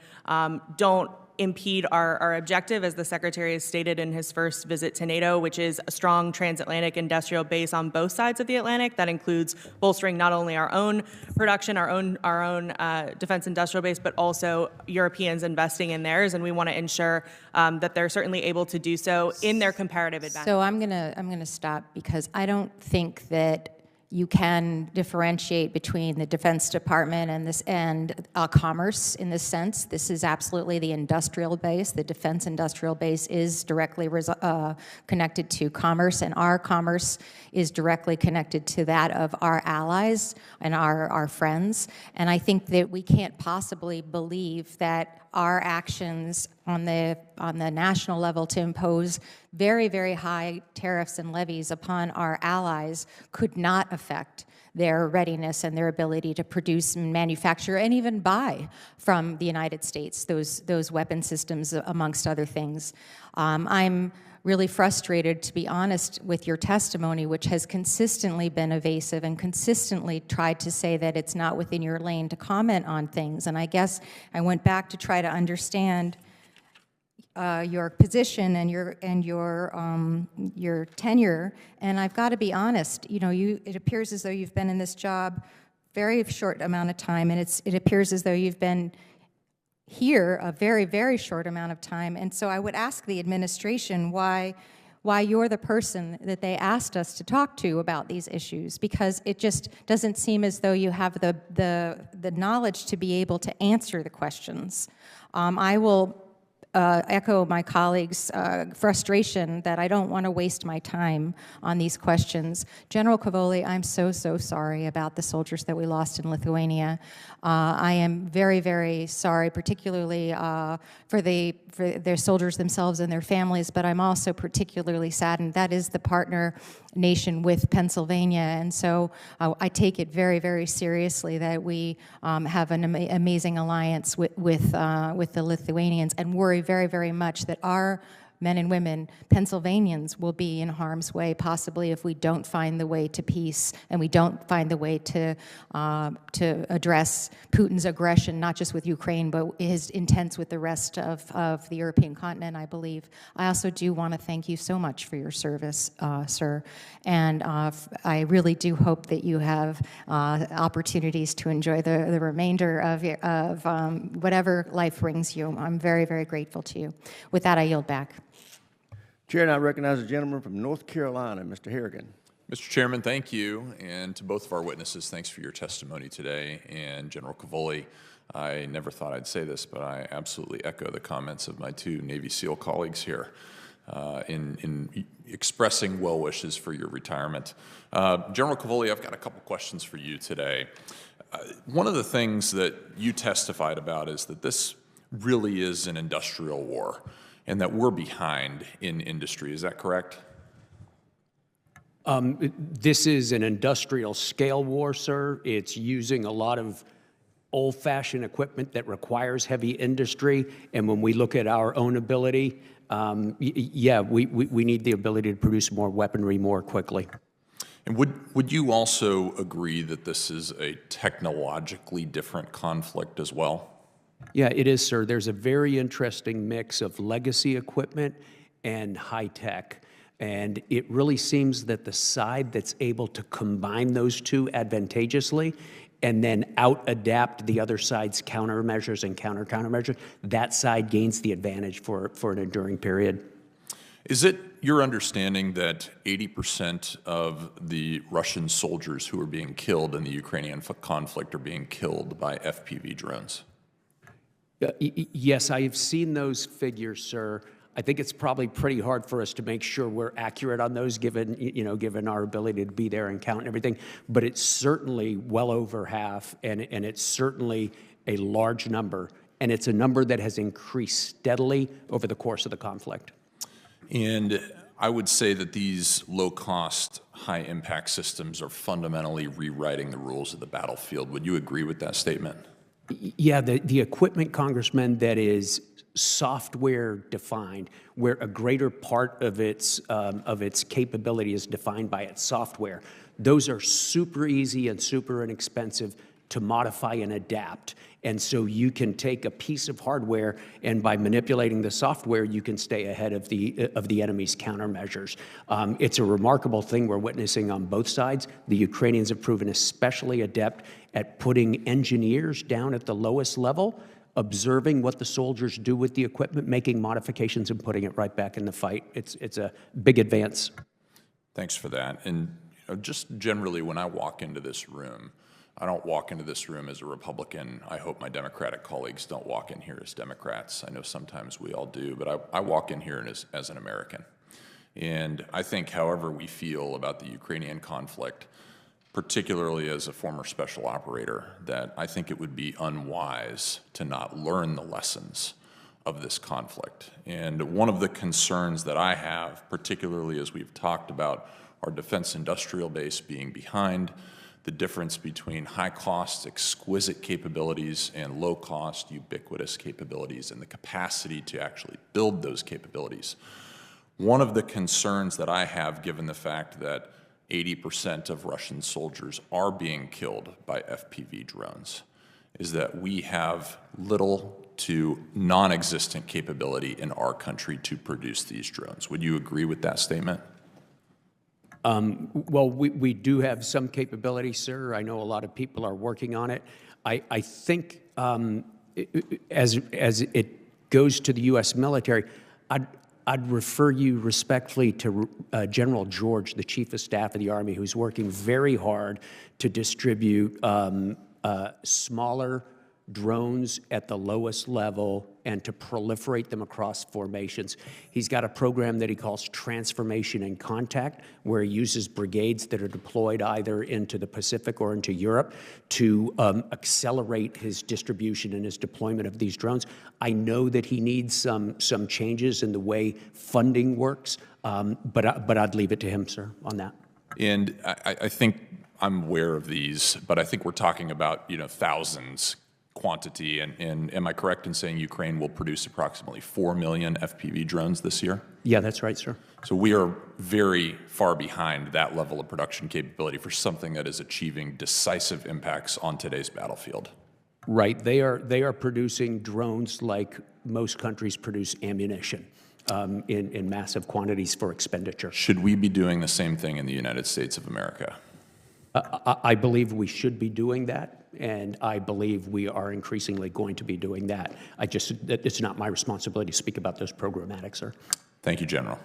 C: don't impede our objective, as the Secretary has stated in his first visit to NATO, which is a strong transatlantic industrial base on both sides of the Atlantic. That includes bolstering not only our own production, our own defense industrial base, but also Europeans investing in theirs, and we want to ensure that they're certainly able to do so in their comparative advantage.
P: So I'm gonna stop because I don't think that you can differentiate between the Defense Department and commerce in this sense. This is absolutely the industrial base. The defense industrial base is directly connected to commerce, and our commerce is directly connected to that of our allies and our friends. And I think that we can't possibly believe that our actions on the national level to impose very, very high tariffs and levies upon our allies could not affect their readiness and their ability to produce and manufacture and even buy from the United States those weapon systems, amongst other things. I'm really frustrated, to be honest, with your testimony, which has consistently been evasive and consistently tried to say that it's not within your lane to comment on things. And I guess I went back to try to understand your position and your tenure. And I've got to be honest. It appears as though you've been in this job very short amount of time, and it appears as though you've been here a very, very short amount of time. And so I would ask the administration why you're the person that they asked us to talk to about these issues, because it just doesn't seem as though you have the knowledge to be able to answer the questions. I will echo my colleagues' frustration that I don't want to waste my time on these questions. General Cavoli, I'm so sorry about the soldiers that we lost in Lithuania. I am very, very sorry, particularly for their soldiers themselves and their families, but I'm also particularly saddened. That is the partner nation with Pennsylvania, and so I take it very, very seriously that we have an amazing alliance with the Lithuanians, and worry very, very much that our men and women, Pennsylvanians, will be in harm's way, possibly if we don't find the way to peace and we don't find the way to address Putin's aggression, not just with Ukraine, but his intents with the rest of the European continent, I believe. I also do want to thank you so much for your service, sir, and I really do hope that you have opportunities to enjoy the remainder of whatever life brings you. I'm very, very grateful to you. With that, I yield back.
A: Chair, now recognize the gentleman from North Carolina, Mr. Harrigan.
Q: Mr. Chairman, thank you, and to both of our witnesses, thanks for your testimony today. And General Cavoli, I never thought I'd say this, but I absolutely echo the comments of my two Navy SEAL colleagues here in expressing well wishes for your retirement. General Cavoli, I've got a couple questions for you today. One of the things that you testified about is that this really is an industrial war, and that we're behind in industry. Is that correct?
D: This is an industrial scale war, sir. It's using a lot of old-fashioned equipment that requires heavy industry. And when we look at our own ability, we need the ability to produce more weaponry more quickly.
Q: And would you also agree that this is a technologically different conflict as well?
D: Yeah, it is, sir. There's a very interesting mix of legacy equipment and high tech. And it really seems that the side that's able to combine those two advantageously and then out-adapt the other side's countermeasures and countermeasures, that side gains the advantage for an enduring period.
Q: Is it your understanding that 80% of the Russian soldiers who are being killed in the Ukrainian conflict are being killed by FPV drones?
D: Yes, I have seen those figures, sir. I think it's probably pretty hard for us to make sure we're accurate on those, given our ability to be there and count and everything. But it's certainly well over half, and it's certainly a large number, and it's a number that has increased steadily over the course of the conflict.
Q: And I would say that these low-cost, high-impact systems are fundamentally rewriting the rules of the battlefield. Would you agree with that statement?
D: Yeah, the equipment, Congressman, that is software defined, where a greater part of its capability is defined by its software. Those are super easy and super inexpensive to modify and adapt. And so you can take a piece of hardware, and by manipulating the software, you can stay ahead of the enemy's countermeasures. It's a remarkable thing we're witnessing on both sides. The Ukrainians have proven especially adept at putting engineers down at the lowest level, observing what the soldiers do with the equipment, making modifications, and putting it right back in the fight. It's a big advance.
Q: Thanks for that. And just generally when I walk into this room, I don't walk into this room as a Republican. I hope my Democratic colleagues don't walk in here as Democrats. I know sometimes we all do, but I walk in here as an American. And I think however we feel about the Ukrainian conflict, particularly as a former special operator, that I think it would be unwise to not learn the lessons of this conflict. And one of the concerns that I have, particularly as we've talked about our defense industrial base being behind, the difference between high-cost, exquisite capabilities and low-cost, ubiquitous capabilities, and the capacity to actually build those capabilities. One of the concerns that I have, given the fact that 80% of Russian soldiers are being killed by FPV drones, is that we have little to non-existent capability in our country to produce these drones. Would you agree with that statement?
D: Well, we do have some capability, sir. I know a lot of people are working on it. I think as it goes to the U.S. military, I'd refer you respectfully to General George, the Chief of Staff of the Army, who's working very hard to distribute smaller drones at the lowest level and to proliferate them across formations. He's got a program that he calls Transformation in Contact, where he uses brigades that are deployed either into the Pacific or into Europe to accelerate his distribution and his deployment of these drones. I know that he needs some changes in the way funding works, but I'd leave it to him, sir, on that.
Q: And I think I'm aware of these, but I think we're talking about, thousands quantity. And am I correct in saying Ukraine will produce approximately 4 million FPV drones this year?
D: Yeah, that's right, sir.
Q: So we are very far behind that level of production capability for something that is achieving decisive impacts on today's battlefield.
D: Right. They are producing drones like most countries produce ammunition in massive quantities for expenditure.
Q: Should we be doing the same thing in the United States of America?
D: I believe we should be doing that, and I believe we are increasingly going to be doing that. It's not my responsibility to speak about those programmatic, sir.
Q: Thank you, General.